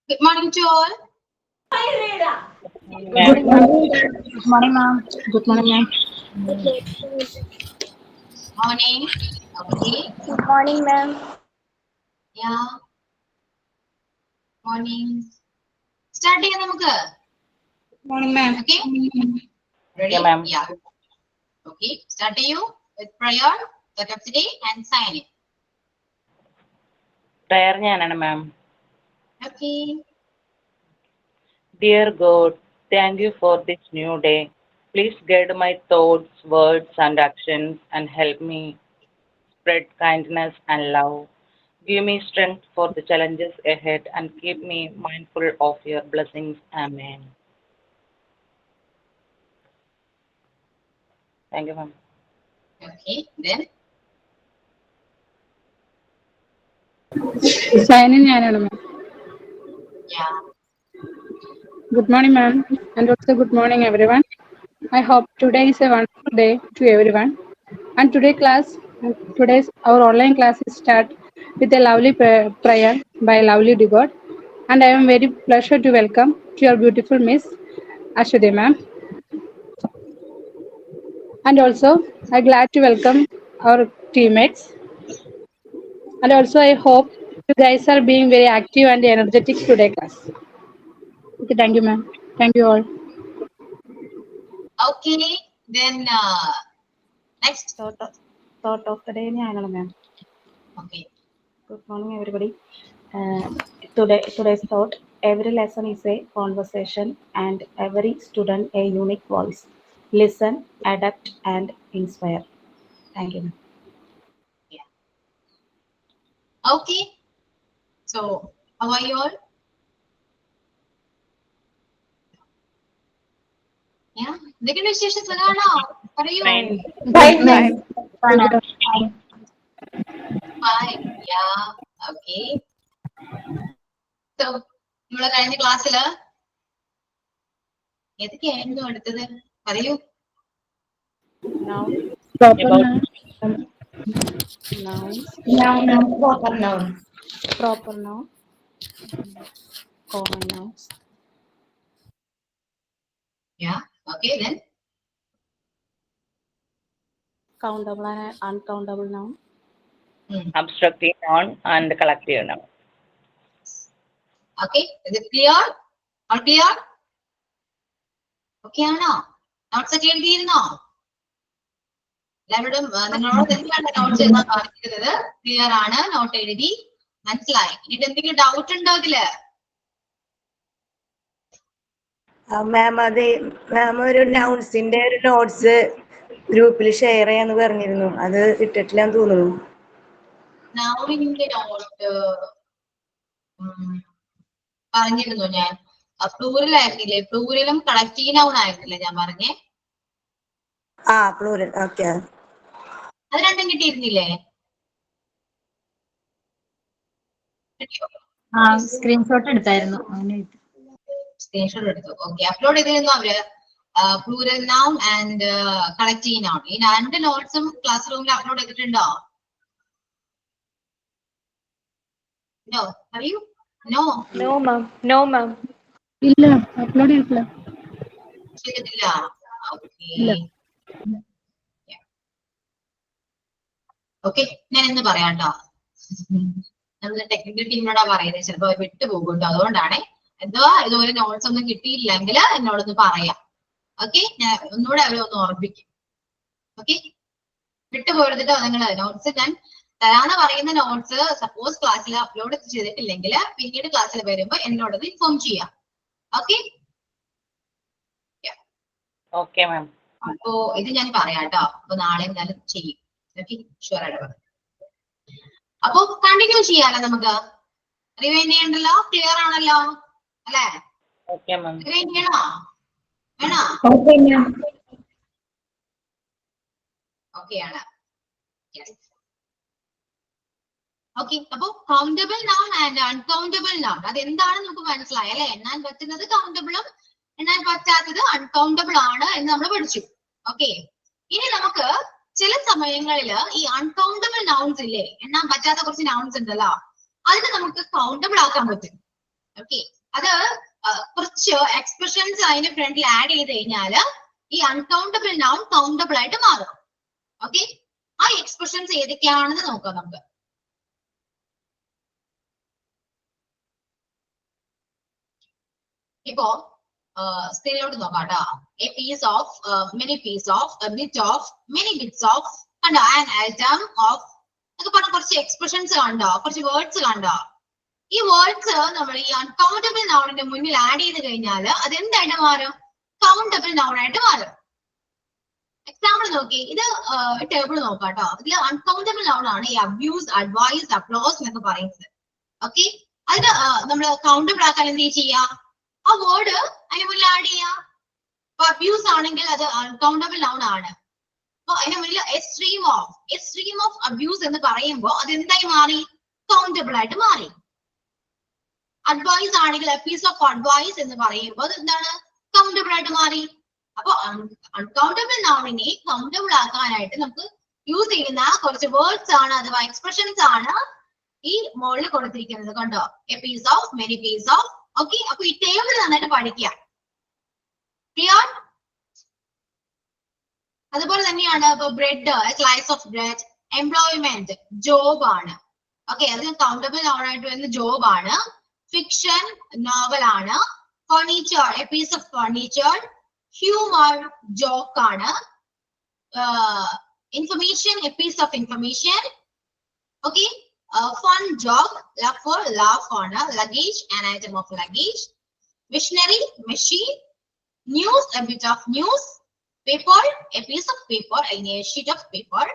Good morning to all. Good morning, ma'am. Good morning, ma'am. Morning. Okay. Good morning, ma'am. Yeah. Morning. Start ചെയ്യാം നമുക്ക്. Morning, ma'am. Okay. Ready? Yeah, ma'am. Yeah. Okay. Start you with prayer, the today and sign it. Prayer ഞാനാണ് ma'am. Okay. Dear God, thank you for this new day. Please guide my thoughts, words, and actions, and help me spread kindness and love. Give me strength for the challenges ahead and keep me mindful of your blessings. Amen. Thank you, ma'am. Okay. Then Signing ഞാനാണ് ma'am. yeah. Good morning, ma'am, and also good morning, everyone. I hope today is a wonderful day to everyone. And today's our online class is start with a lovely prayer by lovely God. And I am very pleasure to welcome to your beautiful Miss Ashwade, ma'am. And also, I'm glad to welcome our teammates. And also, I hope you guys are being very active and energetic today, class. Okay, thank you, ma'am. Thank you all. Okay. Then next. Thought of the day, ma'am. Okay. Good morning, everybody. Today's thought: every lesson is a conversation, and every student a unique voice. Listen, adapt, and inspire. Thank you, ma'am. Okay. So how are you all? Yeah. എന്തൊക്കെയുണ്ട് വിശേഷം? സുഖാണോ? പറയൂ. Fine, ma'am. Fine. Yeah. Okay. So നമ്മളെ കഴിഞ്ഞ ക്ലാസ്സില് ഏതൊക്കെയായിരുന്നു അടുത്തത്? പറയൂ. Noun, Proper About noun. nouns, Noun, proper noun. proper noun, common nouns, Yeah. Okay. Then countable and uncountable noun, abstractive noun and collective noun. okay. Is it clear? All clear? Okay ആണോ? Notes ഒക്കെ എഴുതിയിരുന്നോ? എല്ലാവരോടും നിങ്ങളോട് എന്താണ് notes എഴുതാൻ പറഞ്ഞിരുന്നത്? Clear ആണ്, not എഴുതി മനസ്സിലായി. ഇനി എന്തെങ്കിലും ഡൗട്ട് ഉണ്ടോ അതില്? മാം ഒരു നൗൺസിന്റെ ഒരു നോട്ട്സ് ഗ്രൂപ്പിൽ ഷെയർ ചെയ്യാന്ന് പറഞ്ഞിരുന്നു, അത് ഇട്ടിട്ടില്ലാന്ന് തോന്നുന്നു. നൗണിന്റെ നോട്ട് പറഞ്ഞിരുന്നു ഞാൻ. പ്ലൂറൽ ആയിരുന്നില്ലേ? പ്ലൂറലും കളക്റ്റീവ് നൗൺ ആയിരുന്നില്ലേ ഞാൻ പറഞ്ഞേ? പ്ലൂറൽ. ഓക്കെ. അത് രണ്ടും കിട്ടിയിരുന്നില്ലേ? സ്ക്രീൻഷോട്ട് എടുത്തായിരുന്നു. സ്ക്രീൻഷോട്ട് എടുത്തു. ഓക്കെ. അപ്ലോഡ് ചെയ്തിരുന്നു അവര് plural noun and collective noun. ഈ രണ്ട് നോട്ട്സും ക്ലാസ് റൂമിൽ അപ്ലോഡ് ചെയ്തിട്ടുണ്ടോ? നോ. അറിയൂ? നോ. No ma'am. ഇല്ല, അപ്ലോഡ് ചെയ്തിട്ടില്ല. ചെയ്തിട്ടില്ല. ഓക്കെ. ഓക്കെ. ഞാൻ എന്ന് പറയാം കേട്ടോ. നമ്മുടെ ടെക്നിക്കൽ ടീമിനോടാ പറയുന്നത്, ചിലപ്പോ വിട്ടുപോകും കേട്ടോ. അതുകൊണ്ടാണ് എന്തോ ഇതുപോലെ നോട്ട്സ് ഒന്നും കിട്ടിയില്ലെങ്കിൽ എന്നോടൊന്ന് പറയാം. ഓക്കെ. ഞാൻ ഒന്നുകൂടെ അവരെ ഒന്ന് ഓർമ്മിപ്പിക്കും. ഓക്കെ. വിട്ടുപോരുന്നിട്ടോ നിങ്ങള്. നോട്ട്സ് ഞാൻ തരാന്ന് പറയുന്ന നോട്ട്സ് സപ്പോസ് ക്ലാസ്സിൽ അപ്ലോഡ് ചെയ്തിട്ടില്ലെങ്കിൽ പിന്നീട് ക്ലാസ്സിൽ വരുമ്പോ എന്നോടൊന്ന് ഇൻഫോം ചെയ്യാം. ഓക്കെ. Okay, ma'am. അപ്പോ ഇത് ഞാൻ പറയാം കേട്ടോ. അപ്പൊ നാളെ എന്തായാലും ചെയ്യും. ഓക്കെ. ഷുവർ ആയിട്ട് പറയാം. അപ്പൊ കണ്ടിന്യൂ ചെയ്യാലോ നമുക്ക്. റിവൈൻഡ് ചെയ്യണ്ടല്ലോ. ക്ലിയർ ആണല്ലോ അല്ലെ? Okay, ma'am. റിവൈൻഡ് ചെയ്യണോ? വേണോ? ഓക്കെ ആണ്. ഓക്കെ. അപ്പൊ countable noun and uncountable noun അതെന്താണെന്ന് നമുക്ക് മനസ്സിലായി അല്ലെ? എണ്ണാൻ പറ്റുന്നത് കൗണ്ടബിളും എണ്ണാൻ പറ്റാത്തത് അൺകൗണ്ടബിൾ ആണ് എന്ന് നമ്മൾ പഠിച്ചു. ഓക്കെ. ഇനി നമുക്ക് ചില സമയങ്ങളിൽ ഈ അൺകൗണ്ടബിൾ നൗൺസ് ഇല്ലേ, എണ്ണാൻ പറ്റാത്ത കുറച്ച് നൗൺസ് ഉണ്ടല്ലോ, അതിന് നമുക്ക് കൗണ്ടബിൾ ആക്കാൻ പറ്റും. ഓക്കെ. അത് കുറച്ച് എക്സ്പ്രഷൻസ് അതിന്റെ ഫ്രണ്ടിൽ ആഡ് ചെയ്ത് കഴിഞ്ഞാല് ഈ അൺകൗണ്ടബിൾ നൗൺ കൗണ്ടബിൾ ആയിട്ട് മാറും. ഓക്കെ, ആ എക്സ്പ്രഷൻസ് ഏതൊക്കെയാണെന്ന് നോക്കാം നമുക്ക്. ഇപ്പോ സ്ക്രീനിലോട്ട് നോക്കാം കേട്ടോ. A piece of, many piece of, a bit of, many bits of, കണ്ടോ, ആൻ ഐറ്റം ഓഫ് എന്നൊക്കെ പറഞ്ഞ കുറച്ച് എക്സ്പ്രഷൻസ് കണ്ടോ, കുറച്ച് വേർഡ്സ് കണ്ടോ. ഈ വേർഡ്സ് നമ്മൾ ഈ അൺകൗണ്ടബിൾ നൗണിന്റെ മുന്നിൽ ആഡ് ചെയ്ത് കഴിഞ്ഞാൽ അത് എന്തായിട്ട് മാറും? കൗണ്ടബിൾ നൗൺ ആയിട്ട് മാറും. എക്സാമ്പിൾ നോക്കി, ഇത് ടേബിൾ നോക്കാം കേട്ടോ. ഇതിൽ അൺകൗണ്ടബിൾ നൗൺ ആണ് ഈ അബ്യൂസ്, അഡ്വൈസ്, അപ്ലോസ് എന്നൊക്കെ പറയുന്നത്. ഓക്കെ, അതിന് നമ്മൾ കൗണ്ടബിൾ ആക്കാൻ എന്ത് ചെയ്യാ? ആ വേർഡ് അതിന് മുന്നിൽ ആഡ് ചെയ്യാം. അപ്പൊ അബ്യൂസ് ആണെങ്കിൽ അത് അൺകൗണ്ടബിൾ നൗൺ ആണ്. അപ്പൊ അതിന് മുന്നിൽ എ സ്ട്രീം ഓഫ് അബ്യൂസ് എന്ന് പറയുമ്പോൾ അത് എന്തായി മാറി? കൗണ്ടബിൾ ആയിട്ട് മാറി. അഡ്വൈസ് ആണെങ്കിൽ എ പീസ് ഓഫ് അഡ്വൈസ് എന്ന് പറയുമ്പോൾ അത് എന്താണ്? കൗണ്ടബിൾ ആയിട്ട് മാറി. അപ്പൊ അൺകൗണ്ടബിൾ നൗണിനെ കൗണ്ടബിൾ ആക്കാനായിട്ട് നമുക്ക് യൂസ് ചെയ്യുന്ന കുറച്ച് വേർഡ്സ് ആണ് അഥവാ എക്സ്പ്രഷൻസ് ആണ് ഈ മോളിൽ കൊടുത്തിരിക്കുന്നത്. കണ്ടോ, a piece of, many piece of. Okay, അപ്പൊ ഈ ടേബിൾ നന്നായിട്ട് പഠിക്കാം. ക്ലിയർ? അതുപോലെ തന്നെയാണ് ഇപ്പൊ bread, slice of bread, employment, job ആണ്. ഓക്കെ, അതിന് കൗണ്ടബിൾ നൗൺ ആയിട്ട് വരുന്ന ജോബ് ആണ്. ഫിക്ഷൻ, നോവൽ ആണ്. Furniture, a piece of furniture. Humour, joke ആണ്. Information, a piece of information. Okay, fun, joke, laugh for laugh ആണ്. luggage, an item of luggage. Visionary, machine. News, a bit of news. Paper, a piece of paper, a sheet of paper.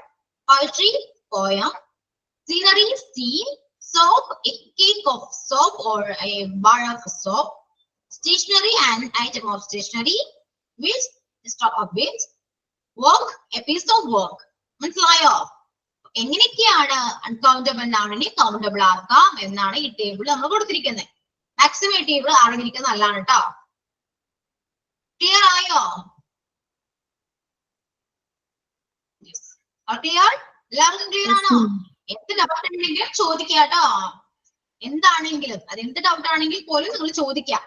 Poetry, poem. Scenery, scene. Soap, a cake of soap or a bar of soap. Stationery, an item of stationery. Which, stop of which. Work, a piece of work. മനസ്സിലായോ? എങ്ങനെയൊക്കെയാണ് uncountable നൗണിനെ countable ആക്കാം എന്നാണ് ഈ table നമ്മൾ കൊടുത്തിരിക്കുന്നത്. Maximum ഈ table അറിഞ്ഞിരിക്കുന്നത് നല്ലതാണ് കേട്ടോ. ക്ലിയർ ആയോ? ക്ലിയർ? എല്ലാവർക്കും ക്ലിയർ ആണോ? എന്ത് ഡൗട്ട് ഉണ്ടെങ്കിലും ചോദിക്കുക കേട്ടോ. എന്താണെങ്കിലും, അത് എന്ത് ഡൗട്ട് ആണെങ്കിൽ പോലും നിങ്ങൾ ചോദിക്കാം.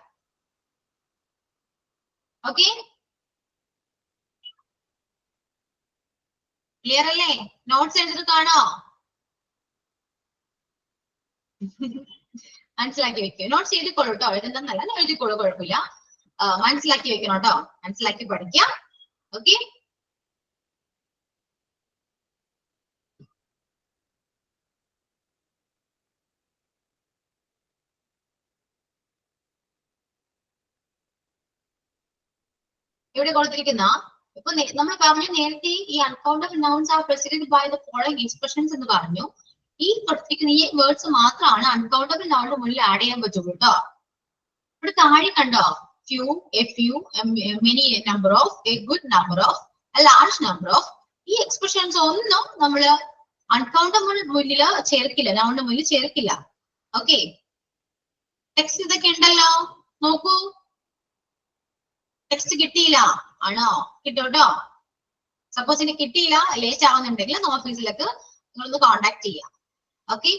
ഓക്കെ, ക്ലിയർ അല്ലേ? നോട്ട്സ് എഴുതിട്ട് കാണോ? മനസ്സിലാക്കി വെക്കോ. നോട്ട്സ് എഴുതിക്കോളൂ കേട്ടോ. എഴുതുന്നല്ല, എഴുതിക്കോളൂ, കുഴപ്പമില്ല. മനസ്സിലാക്കി വെക്കണം കേട്ടോ. മനസ്സിലാക്കി പഠിക്കാം. ഓക്കെ, ഇവിടെ കൊടുത്തിരിക്കുന്ന ഇപ്പൊ നമ്മൾ പറഞ്ഞു നേരത്തെ ഈ uncountable nouns are preceded by the following expressions എന്ന് പറഞ്ഞു. ഈ കൊടുത്തിരിക്കുന്ന ഈ വേർഡ്സ് മാത്രമാണ് അൺകൗണ്ടബിൾ നൗണിന് മുന്നിൽ ആഡ് ചെയ്യാൻ പറ്റുള്ളൂ കേട്ടോ. ഇവിടെ താഴെ കണ്ടോ, few, A few, many number of, A good number of, A large number of. ഈ എക്സ്പ്രഷൻസ് ഒന്നും നമ്മള് അൺകൗണ്ടബിൾ മുന്നിൽ ചേർക്കില്ല, നൗണിന് മുന്നിൽ ചേർക്കില്ല. ഓക്കെ, ടെക്സ്റ്റ് ഇതൊക്കെ ഉണ്ടല്ലോ, നോക്കൂ. ടെക്സ്റ്റ് കിട്ടിയില്ല ആണോ? കിട്ടോട്ടോ. സപ്പോസ് ഇനി കിട്ടിയില്ല, ലേറ്റ് ആവുന്നുണ്ടെങ്കിൽ ഓഫീസിലേക്ക് നിങ്ങളൊന്ന് കോണ്ടാക്ട് ചെയ്യാം. ഓക്കെ,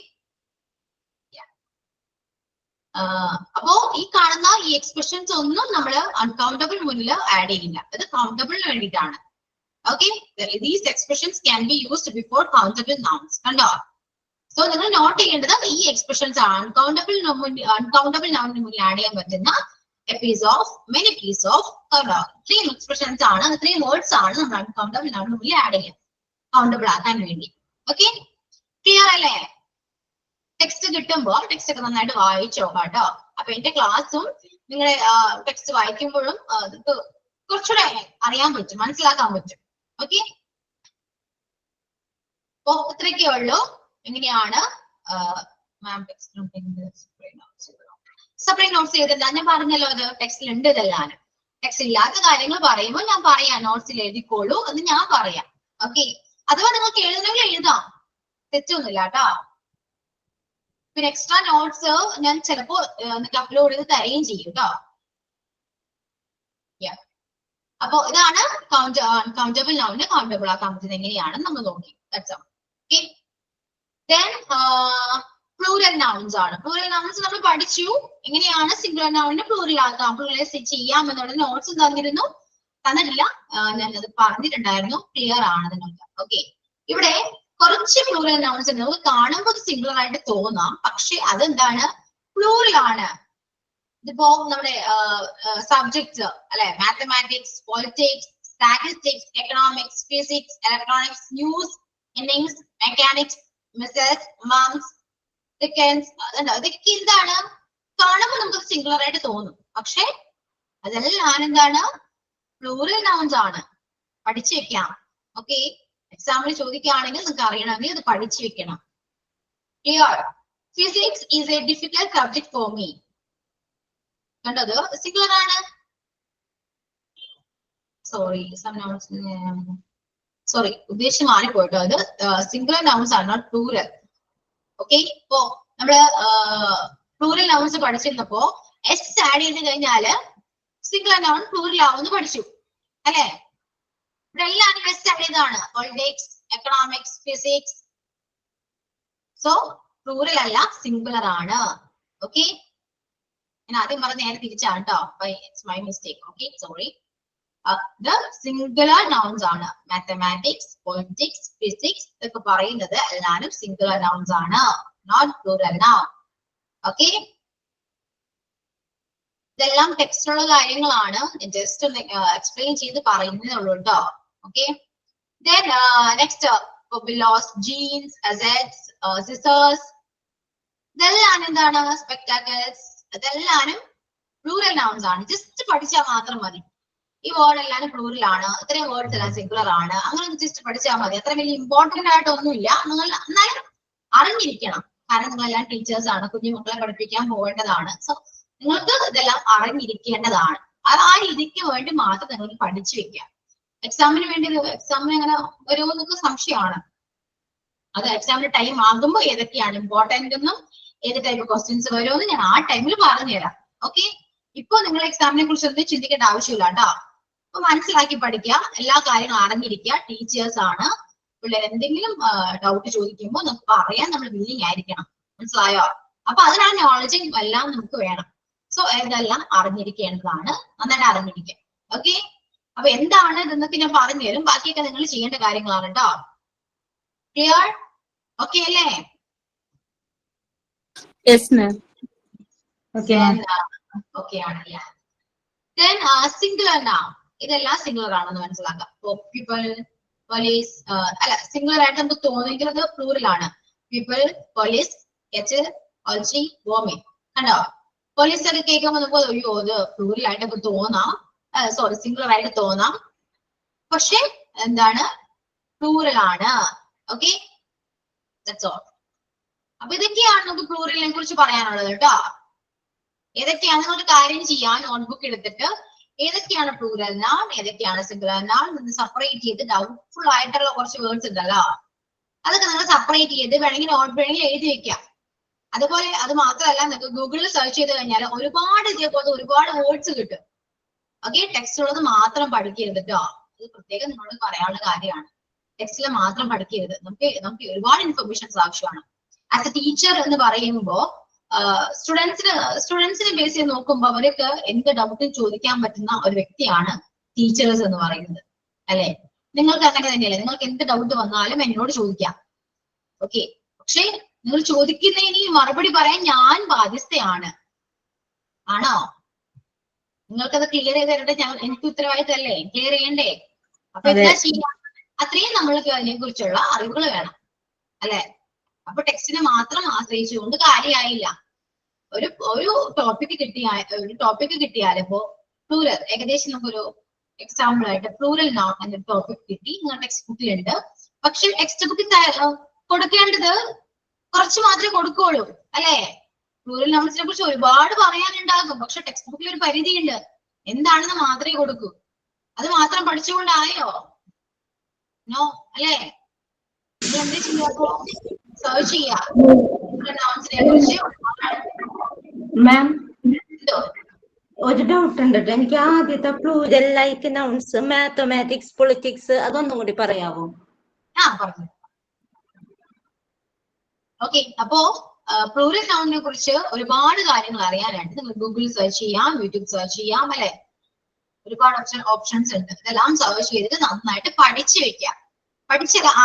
അപ്പോ ഈ കാണുന്ന ഈ എക്സ്പ്രഷൻസ് ഒന്നും നമ്മൾ അൺകൗണ്ടബിൾ മുന്നിൽ ആഡ് ചെയ്യില്ല. അത് കൗണ്ടബിളിന് വേണ്ടിയിട്ടാണ്. Okay, these expressions can be used before countable nouns. കണ്ടോ? സോ നിങ്ങൾ നോട്ട് ചെയ്യേണ്ടത് ഈ എക്സ്പ്രഷൻസ് ആണ്. അൺകൗണ്ടബിൾ നൗണിന് മുന്നിൽ ആഡ് ചെയ്യാൻ പറ്റുന്ന a piece of, many piece of, three expressions ആണ്, three words ആണ് നമ്മൾ അൺകൗണ്ടബിൾ നൗണിന് മുന്നിൽ ആഡ് ചെയ്യാം, കൗണ്ടബിൾ ആക്കാൻ വേണ്ടി. ഓക്കെ, ക്ലിയർ അല്ലേ? ടെക്സ്റ്റ് കിട്ടുമ്പോൾ ടെക്സ്റ്റ് ഒക്കെ നന്നായിട്ട് വായിച്ചു നോക്കാം കേട്ടോ. അപ്പൊ എന്റെ ക്ലാസ്സും നിങ്ങളെ ടെക്സ്റ്റ് വായിക്കുമ്പോഴും കുറച്ചുകൂടെ അറിയാൻ പറ്റും, മനസ്സിലാക്കാൻ പറ്റും. ഓക്കെ, അപ്പൊ ഇത്രയൊക്കെ ഉള്ളൂ. എങ്ങനെയാണ് മാം സെപ്പറേറ്റ് നോട്ട്സ് ചെയ്തില്ല? ഞാൻ പറഞ്ഞല്ലോ, അത് ടെക്സ്റ്റിൽ ഉണ്ട്. ഇതെല്ലാം ടെക്സ്റ്റ് ഇല്ലാത്ത കാര്യങ്ങൾ പറയുമ്പോൾ ഞാൻ പറയാം, നോട്ട്സിൽ എഴുതിക്കോളൂ എന്ന് ഞാൻ പറയാം. ഓക്കെ, അഥവാ നിങ്ങൾക്ക് എഴുതണമെങ്കിൽ എഴുതാം, തെറ്റൊന്നുമില്ല കേട്ടോ. പിന്നെ എക്സ്ട്രാ നോട്ട്സ് ഞാൻ ചിലപ്പോ നിങ്ങൾക്ക് അപ്ലോഡ് ചെയ്ത് തരുകയും ചെയ്യും കേട്ടോ. അപ്പൊ ഇതാണ് കൗണ്ടബിൾ നൗണിനെ കൗണ്ടബിൾ ആക്കാൻ പറ്റുന്നത് എങ്ങനെയാണെന്ന് നമ്മൾ നോക്കി. പ്ലൂറൽ പ്ലൂറൽ നൗൺസ് ആണ്. പ്ലൂറൽ നൗൺസ് നമ്മൾ പഠിച്ചു. എങ്ങനെയാണ് സിംഗുലർ നൗണിനെ പ്ലൂറൽ ആക്കാം, പ്ലൂറലൈസ് ചെയ്യാം എന്നുള്ള നോട്ട്സ് തന്നിട്ടില്ല, ഞാനത് പറഞ്ഞിട്ടുണ്ടായിരുന്നു. ക്ലിയർ ആണ് നിങ്ങൾക്ക്. ഓക്കെ, ഇവിടെ കുറച്ച് പ്ലൂറൽ നൗൺസ് നമുക്ക് കാണുമ്പോൾ സിംഗുലർ ആയിട്ട് തോന്നാം, പക്ഷെ അതെന്താണ്, പ്ലൂറൽ ആണ്. ഇതിപ്പോ നമ്മുടെ സബ്ജക്ട്സ് അല്ലെ, mathematics, politics, statistics, economics, physics, electronics, news, innings, mechanics, missiles, moms, seconds, ഇതൊക്കെ എന്താണ്, കാണുമ്പോൾ നമുക്ക് സിംഗുലർ ആയിട്ട് തോന്നും, പക്ഷെ അതെല്ലാം എന്താണ്, പ്ലൂറൽ നൗൺസ് ആണ്. പഠിച്ചു വെക്കാം. ഓക്കെ, എക്സാമ്പിൾ ചോദിക്കുകയാണെങ്കിൽ നിങ്ങൾക്ക് അറിയണമെങ്കിൽ അത് പഠിച്ചു വെക്കണം. Clear? Physics is A difficult subject for me. കണ്ടത് സിംഗുലർ ആണ്. സോറി, ഉദ്ദേശം മാറിപ്പോയിട്ടോ. അത് സിംഗുലർ നൗൺസ് ആണ്, നോട്ട് പ്ലൂറൽ. ഓക്കെ, ഇപ്പോ നമ്മള് പ്ലൂറൽ നൗൺസ് പഠിച്ചിരുന്നപ്പോ എസ് ആഡ് ചെയ്ത് കഴിഞ്ഞാല് സിംഗുലർ നൗൺ പ്ലൂറൽ ആവുമെന്ന് പഠിച്ചു അല്ലെ? ഇവിടെ എല്ലാവരും എസ് ആഡ് ചെയ്താണ്. Politics, economics, physics. So plural അല്ല, സിംഗുലർ ആണ്. ഓക്കെ, ഞാൻ ആദ്യം പറഞ്ഞ നേരെ തിരിച്ചാണ് കേട്ടോ. It's my mistake. Okay, sorry. The singular nouns ആണ്. മാത്തമാറ്റിക്സ്, പൊളിറ്റിക്സ്, ഫിസിക്സ് ഇതൊക്കെ പറയുന്നത് എല്ലാവരും സിംഗുലർ നൗൺസ് ആണ്, നോട്ട് പ്ലൂറൽ നൗൺ. ഓക്കെ, ഇതെല്ലാം ടെക്സ്റ്റിലുള്ള കാര്യങ്ങളാണ്, ജസ്റ്റ് ഒന്ന് എക്സ്പ്ലെയിൻ ചെയ്ത് പറയുന്നതേ ഉള്ളൂ കേട്ടോ. Okay, then next pillows, jeans, assets, scissors, ഇതെല്ലാം എന്താണ്, spectacles, ഇതെല്ലാരും പ്ലൂറൽ നൗൺസ് ആണ്. ജസ്റ്റ് പഠിച്ചാൽ മാത്രം മതി. ഈ വേർഡ് എല്ലാം പ്ലൂറൽ ആണ്, ഇത്രയും വേർഡ്സ് എല്ലാം സിംഗുലർ ആണ്. അങ്ങനെ ജസ്റ്റ് പഠിച്ചാൽ മതി. അത്ര വലിയ ഇമ്പോർട്ടന്റ് ആയിട്ടൊന്നുമില്ല. നിങ്ങൾ എന്നാലും അറിഞ്ഞിരിക്കണം, കാരണം നിങ്ങളെല്ലാം ടീച്ചേഴ്സ് ആണ്, കുഞ്ഞുമക്കളെ പഠിപ്പിക്കാൻ പോകേണ്ടതാണ്. സോ നിങ്ങൾക്ക് ഇതെല്ലാം അറിഞ്ഞിരിക്കേണ്ടതാണ്. അത് ആ രീതിക്ക് വേണ്ടി മാത്രം നിങ്ങൾക്ക് പഠിച്ചു വെക്കാം. എക്സാമിന് വേണ്ടി, എക്സാമിന് എങ്ങനെ വരുമോ എന്നൊക്കെ സംശയമാണ്. അത് എക്സാമിന് ടൈം ആകുമ്പോൾ ഏതൊക്കെയാണ് ഇമ്പോർട്ടന്റ് എന്നും ഏത് ടൈപ്പ് ക്വസ്റ്റ്യൻസ് വരുമെന്ന് ഞാൻ ആ ടൈമിൽ പറഞ്ഞുതരാം. ഓക്കെ, ഇപ്പൊ നിങ്ങൾ എക്സാമിനെ കുറിച്ച് ഒന്നും ചിന്തിക്കേണ്ട ആവശ്യമില്ല കേട്ടോ. അപ്പൊ മനസ്സിലാക്കി പഠിക്കുക, എല്ലാ കാര്യങ്ങളും അറിഞ്ഞിരിക്കുക. ടീച്ചേഴ്സ് ആണ്, പിള്ളേർ എന്തെങ്കിലും ഡൗട്ട് ചോദിക്കുമ്പോൾ നമുക്ക് പറയാൻ നമ്മൾ വില്ലിങ് ആയിരിക്കണം. മനസ്സിലായോ? അപ്പൊ അതിനാണ് നോളജ് എല്ലാം നമുക്ക് വേണം. സോ ഇതെല്ലാം അറിഞ്ഞിരിക്കേണ്ടതാണ്, നന്നായിട്ട് അറിഞ്ഞിരിക്കുക. ഓക്കെ, അപ്പൊ എന്താണ് ഇതെന്നൊക്കെ ഞാൻ പറഞ്ഞുതരും. ബാക്കിയൊക്കെ നിങ്ങൾ ചെയ്യേണ്ട കാര്യങ്ങളാണ് കേട്ടോ. ക്ലിയർ? ഓക്കെ അല്ലേ? Yes, ma'am. ഓക്കെ ആണല്ലേ. Then സിംഗുലർ നൗൺ, ഇതെല്ലാം സിംഗുലർ ആണെന്ന് മനസ്സിലാക്കാം. പീപ്പിൾ, പോലീസ്, അല്ല സിംഗുലർ ആയിട്ട് നമുക്ക് തോന്നുമെങ്കിൽ അത് പ്ലൂറൽ ആണ്. പീപ്പിൾ, പോലീസ്, കെച്ച്, ഓൾച്ചി, വോമി. കണ്ടോ? പോലീസ് ഒക്കെ കേൾക്കുമ്പോൾ നമുക്ക് അയ്യോ അത് പ്ലൂറൽ ആയിട്ടൊക്കെ തോന്നാം, സോറി സിംഗുലർ ആയിട്ട് തോന്നാം, പക്ഷെ എന്താണ്, പ്ലൂറൽ ആണ്. Okay, that's all. അപ്പൊ ഇതൊക്കെയാണ് നമുക്ക് പ്ലൂറലിനെ കുറിച്ച് പറയാനുള്ളത് കേട്ടോ. ഏതൊക്കെയാണ് നിങ്ങൾക്ക് കാര്യം ചെയ്യാൻ നോട്ട്ബുക്ക് എടുത്തിട്ട് ഏതൊക്കെയാണ് പ്ലൂറൽ നൗൺ, ഏതൊക്കെയാണ് സിംഗുലർ നൗൺ എന്ന് സെപ്പറേറ്റ് ചെയ്ത് ഡൗട്ട്ഫുൾ ആയിട്ടുള്ള കുറച്ച് വേർഡ്സ് ഉണ്ടല്ലോ, അതൊക്കെ നിങ്ങൾ സെപ്പറേറ്റ് ചെയ്ത് വേണമെങ്കിൽ നോട്ട് വേണമെങ്കിൽ എഴുതി വെക്കാം. അതുപോലെ അത് മാത്രമല്ല, നിങ്ങൾക്ക് ഗൂഗിളിൽ സെർച്ച് ചെയ്ത് കഴിഞ്ഞാൽ ഒരുപാട് ഇതേപോലത്തെ ഒരുപാട് വേർഡ്സ് കിട്ടും. ഓക്കെ, ടെക്സ്റ്റ് ഉള്ളത് മാത്രം പഠിക്കരുത് കേട്ടോ. അത് പ്രത്യേകം നിങ്ങളോട് പറയാനുള്ള കാര്യമാണ്. ടെക്സ്റ്റിൽ മാത്രം പഠിക്കരുത്. നമുക്ക് ഒരുപാട് ഇൻഫർമേഷൻസ് ആവശ്യമാണ്. ആസ് എ ടീച്ചർ എന്ന് പറയുമ്പോൾ സ്റ്റുഡൻസിനെ ബേസ് ചെയ്ത് നോക്കുമ്പോൾ അവർക്ക് എന്ത് ഡൗട്ടും ചോദിക്കാൻ പറ്റുന്ന ഒരു വ്യക്തിയാണ് ടീച്ചേഴ്സ് എന്ന് പറയുന്നത് അല്ലെ? നിങ്ങൾക്ക് അങ്ങനെ തന്നെയല്ലേ? നിങ്ങൾക്ക് എന്ത് ഡൗട്ട് വന്നാലും എന്നോട് ചോദിക്കാം. ഓക്കെ, പക്ഷെ നിങ്ങൾ ചോദിക്കുന്നതിന് മറുപടി പറയാൻ ഞാൻ ബാധ്യസ്ഥയാണ്. ആണോ? നിങ്ങൾക്കത് ക്ലിയർ ചെയ്ത് തരട്ടെ, എനിക്ക് ഉത്തരവാദിത്തമല്ലേ? ക്ലിയർ ചെയ്യണ്ടേ? അപ്പൊ എന്താ ചെയ്യാം, അത്രയും നമ്മൾക്ക് അതിനെ കുറിച്ചുള്ള അറിവുകൾ വേണം അല്ലെ? അപ്പൊ ടെക്സ്റ്റിനെ മാത്രം ആശ്രയിച്ചുകൊണ്ട് കാര്യമായില്ല. ഒരു ടോപ്പിക് കിട്ടിയാൽ ഇപ്പോ പ്ലൂറൽ, ഏകദേശം നമുക്കൊരു എക്സാമ്പിൾ ആയിട്ട് പ്ലൂറൽ നൗൺ എന്ന ടോപ്പിക് കിട്ടി, നിങ്ങളുടെ ടെക്സ്റ്റ് ബുക്കിലുണ്ട്. പക്ഷെ ടെക്സ്റ്റ് ബുക്കിൽ കൊടുക്കേണ്ടത് കുറച്ച് മാത്രമേ കൊടുക്കുള്ളൂ അല്ലെ? പ്ലൂറൽ നൗൺസിനെ കുറിച്ച് ഒരുപാട് പറയാനുണ്ടാകും, പക്ഷെ ടെക്സ്റ്റ് ബുക്കിൽ ഒരു പരിധിയുണ്ട്. എന്താണെന്ന് മാത്രമേ കൊടുക്കൂ. അത് മാത്രം പഠിച്ചുകൊണ്ടായോ? നോ അല്ലേ? എന്ത് ചെയ്യാമോ? സെർച്ച് ചെയ്യാം നൗൺസിനെ കുറിച്ച്. മാം ഒരു ഡൗട്ട് ഉണ്ട് കേട്ടോ എനിക്ക്. ആദ്യത്തെ plural like nouns, mathematics, politics, അതൊന്നും കൂടി പറയാമോ? പറഞ്ഞു. ഓക്കെ, അപ്പോ പ്ലൂറൽ നൗണിനെ കുറിച്ച് ഒരുപാട് കാര്യങ്ങൾ അറിയാനായിട്ട് നിങ്ങൾ ഗൂഗിൾ സെർച്ച് ചെയ്യാം, യൂട്യൂബ് സെർച്ച് ചെയ്യാം, അല്ലെ? ഒരുപാട് ഓപ്ഷൻസ് ഉണ്ട്. ഇതെല്ലാം സെർച്ച് ചെയ്തിട്ട് നന്നായിട്ട് പഠിച്ചു വെക്കാം.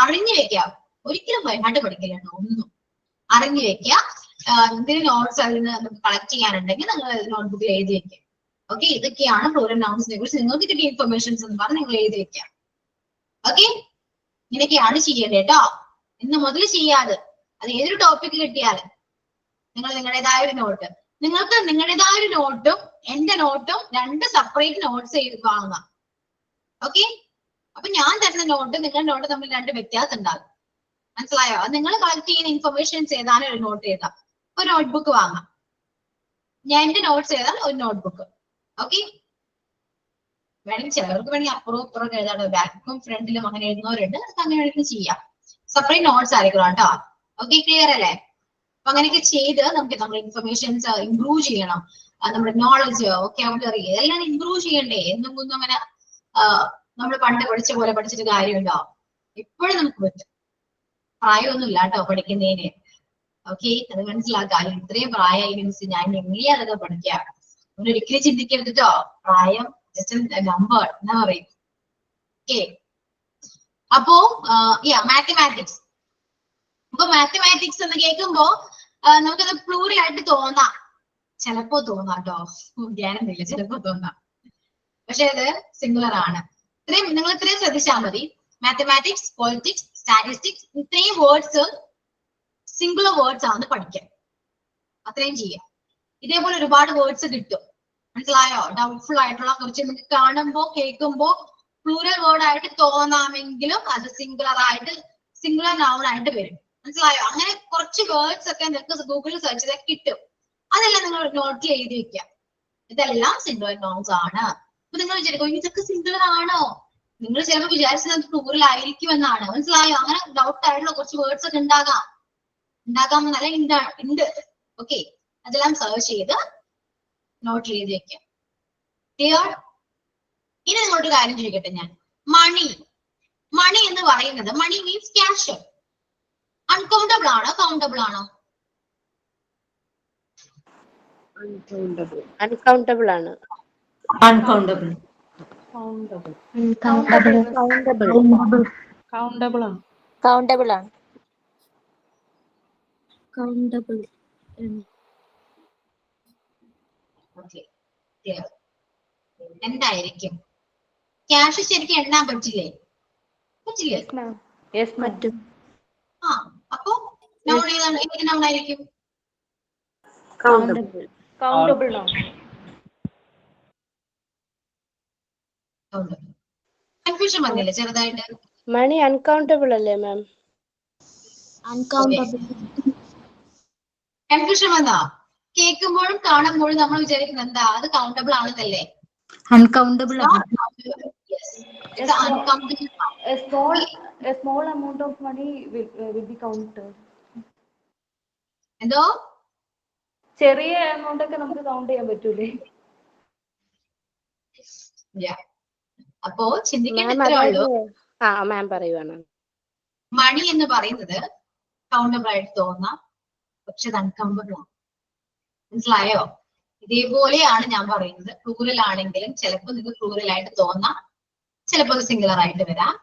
അറിഞ്ഞു വെക്കാം. ഒരിക്കലും വൈകാണ്ട് പഠിക്കില്ല, ഒന്നും അറിഞ്ഞു വെക്കുക. എന്തെങ്കിലും നോട്ട്സ് അതിൽ നിന്ന് നമുക്ക് കളക്ട് ചെയ്യാനുണ്ടെങ്കിൽ നിങ്ങൾ നോട്ട്ബുക്കിൽ എഴുതി വെക്കുക. ഓക്കെ, ഇതൊക്കെയാണ് പ്ലൂറൽ നൗൺസിനെ കുറിച്ച് നിങ്ങൾക്ക് കിട്ടിയ ഇൻഫർമേഷൻസ് എന്ന് പറഞ്ഞ് നിങ്ങൾ എഴുതി വെക്കാം. ഓക്കെ, ഇങ്ങനെയൊക്കെയാണ് ചെയ്യേണ്ടത് കേട്ടോ. ഇന്ന് മുതൽ ചെയ്യാതെ അത് ഏതൊരു ടോപ്പിക് കിട്ടിയാലും നിങ്ങൾ നിങ്ങളുടേതായ ഒരു നോട്ട്, നിങ്ങൾക്ക് നിങ്ങളുടേതായ ഒരു നോട്ടും എന്റെ നോട്ടും 2 സെപ്പറേറ്റ് നോട്ട്സ് ചെയ്ത് വാങ്ങാം. ഓക്കെ, അപ്പൊ ഞാൻ തരുന്ന നോട്ട് നിങ്ങളുടെ നോട്ട് തമ്മിൽ 2 വ്യത്യാസം ഉണ്ടാകും. മനസ്സിലായോ? അത് നിങ്ങൾ കളക്ട് ചെയ്യുന്ന ഇൻഫർമേഷൻസ് ഏതാണ് ഒരു നോട്ട് എഴുതാം, ഒരു നോട്ട്ബുക്ക് വാങ്ങാം. ഞാൻ എന്റെ നോട്ട്സ് എഴുതാൻ ഒരു നോട്ട്ബുക്ക്. ഓക്കെ, വേണമെങ്കിൽ ചിലവർക്ക് വേണമെങ്കിൽ അപ്പുറവും ഇപ്പുറം എഴുതാണ്ട് ബാക്കും ഫ്രണ്ടിലും അങ്ങനെ എഴുതുന്നവരുണ്ട്. അതൊക്കെ അങ്ങനെ വേണമെങ്കിൽ ചെയ്യാം. സെപ്പറേറ്റ് നോട്ട്സ് ആയിരിക്കണം കേട്ടോ. ഓക്കെ, ക്ലിയർ അല്ലേ? അപ്പൊ അങ്ങനെയൊക്കെ ചെയ്ത് നമുക്ക് നമ്മുടെ ഇൻഫർമേഷൻസ് ഇംപ്രൂവ് ചെയ്യണം. നമ്മുടെ നോളജ്, വൊക്കാബുലറി എല്ലാം ഇംപ്രൂവ് ചെയ്യണ്ടേ? എന്നും ഒന്നും അങ്ങനെ നമ്മൾ പണ്ട് പഠിച്ച പോലെ പഠിച്ചിട്ട് കാര്യമുണ്ടോ? എപ്പോഴും നമുക്ക് പറ്റും. പ്രായമൊന്നുമില്ല കേട്ടോ പഠിക്കുന്നതിന്. ഓക്കെ, അത് മനസ്സിലാക്കാം. ഇത്രയും പ്രായമായി മീൻസ് ഞാൻ എങ്ങനെയാ അതൊക്കെ പഠിക്കാം. ഒരിക്കലും ചിന്തിക്കരുത് കേട്ടോ. പ്രായം ജസ്റ്റ് നമ്പർ എന്നാ പറയും. ഓക്കെ, അപ്പോ മാത്തമാറ്റിക്സ്. അപ്പൊ മാത്തമാറ്റിക്സ് എന്ന് കേൾക്കുമ്പോ നമുക്കത് പ്ലൂറൽ ആയിട്ട് തോന്നാം. ചിലപ്പോ തോന്നാം കേട്ടോ, ധ്യാനമില്ല, ചിലപ്പോ തോന്നാം. പക്ഷെ അത് സിംഗുലർ ആണ്. നിങ്ങൾ ഇത്രയും ശ്രദ്ധിച്ചാൽ മതി. മാത്തമാറ്റിക്സ്, പൊളിറ്റിക്സ്, സ്റ്റാറ്റിസ്റ്റിക്സ് ഇത്രയും വേർഡ്സ് സിംഗുലർ വേർഡ്സ് ആണ് പഠിക്കാൻ. അത്രയും ചെയ്യാം. ഇതേപോലെ ഒരുപാട് വേർഡ്സ് കിട്ടും. മനസ്സിലായോ? ഡൗട്ട്ഫുൾ ആയിട്ടുള്ള കുറച്ച് നിങ്ങൾക്ക് കാണുമ്പോ കേൾക്കുമ്പോ പ്ലൂറൽ വേർഡ് ആയിട്ട് തോന്നാമെങ്കിലും അത് സിംഗുലർ നൗൺ ആയിട്ട് വരും. മനസ്സിലായോ? അങ്ങനെ കുറച്ച് വേർഡ്സ് ഒക്കെ നിങ്ങൾക്ക് ഗൂഗിളിൽ സെർച്ച് ചെയ്താൽ കിട്ടും. അതെല്ലാം നിങ്ങൾ നോട്ടിൽ എഴുതി വെക്കാം. ഇതെല്ലാം സിംഗുലർ നൗൺസ് ആണ്. അപ്പൊ നിങ്ങൾ വിചാരിക്കും ഇതൊക്കെ സിംഗുലർ ആണോ? നിങ്ങൾ ചിലപ്പോൾ വിചാരിച്ചത് പ്ലൂറൽ ആയിരിക്കുമെന്നാണ്. മനസ്സിലായോ? അങ്ങനെ ഡൗട്ട് ആയിട്ടുള്ള കുറച്ച് വേർഡ്സ് ഒക്കെ ഉണ്ടാകാമെന്നല്ല ഉണ്ട്. ഓക്കെ, അതെല്ലാം സെർച്ച് ചെയ്ത് നോട്ടിൽ എഴുതി വെക്കാം. ക്ലിയർ? ഇനി നിങ്ങളൊരു കാര്യം ചോദിക്കട്ടെ ഞാൻ. മണി എന്ന് പറയുന്നത്, മണി മീൻസ് ക്യാഷ്, അൺകൗണ്ടബിൾ ആണോ കൗണ്ടബിൾ ആണോ? അൺകൗണ്ടബിൾ ആണ്. അൺകൗണ്ടബിൾ. Countable ആണ്. കൗണ്ടബിൾ ആണ്. Okay, clear. എന്തായിരിക്കും? ക്യാഷ് ശരിക്കും എണ്ണാൻ പറ്റില്ലേ? പറ്റും. ആ, അപ്പൊ നൗൺ ഏതാണ്? ഏത് നൗൺ ആയിരിക്കും? കൗണ്ടബിൾ. കൺഫ്യൂഷൻ വന്നില്ലേ ചെറുതായിട്ട്? മണി അൺകൗണ്ടബിൾ അല്ലേ മാം? കൺഫ്യൂഷൻ വന്നോ? കേൾക്കുമ്പോഴും കാണുമ്പോഴും നമ്മൾ വിചാരിക്കുന്നത് എന്താ? അത് കൗണ്ടബിൾ ആണെന്നല്ലേ? അൺകൗണ്ടബിൾ ആണ്. A small amount of money will be counted. എന്തോ? ചെറിയ എമൗണ്ട് ഒക്കെ നമുക്ക് കൗണ്ട് ചെയ്യാൻ പറ്റൂലേ? അപ്പോ ചിന്തിക്കേണ്ട ഇത്രേ ഉള്ളൂ. മാം പറയുവാണ്. മണി എന്ന് പറയുന്നത് കൗണ്ടബിൾ ആയിട്ട് തോന്നാം, പക്ഷെ അത് അൺകൗണ്ടബിൾ ആണ്. മനസ്സിലായോ? ഇതേപോലെയാണ് ഞാൻ പറയുന്നത്. പ്ലൂറൽ ആണെങ്കിലും ചിലപ്പോൾ നിങ്ങൾക്ക് പ്ലൂറൽ ആയിട്ട് തോന്നാം, ചിലപ്പോൾ അത് സിംഗുലർ ആയിട്ട് വരാം.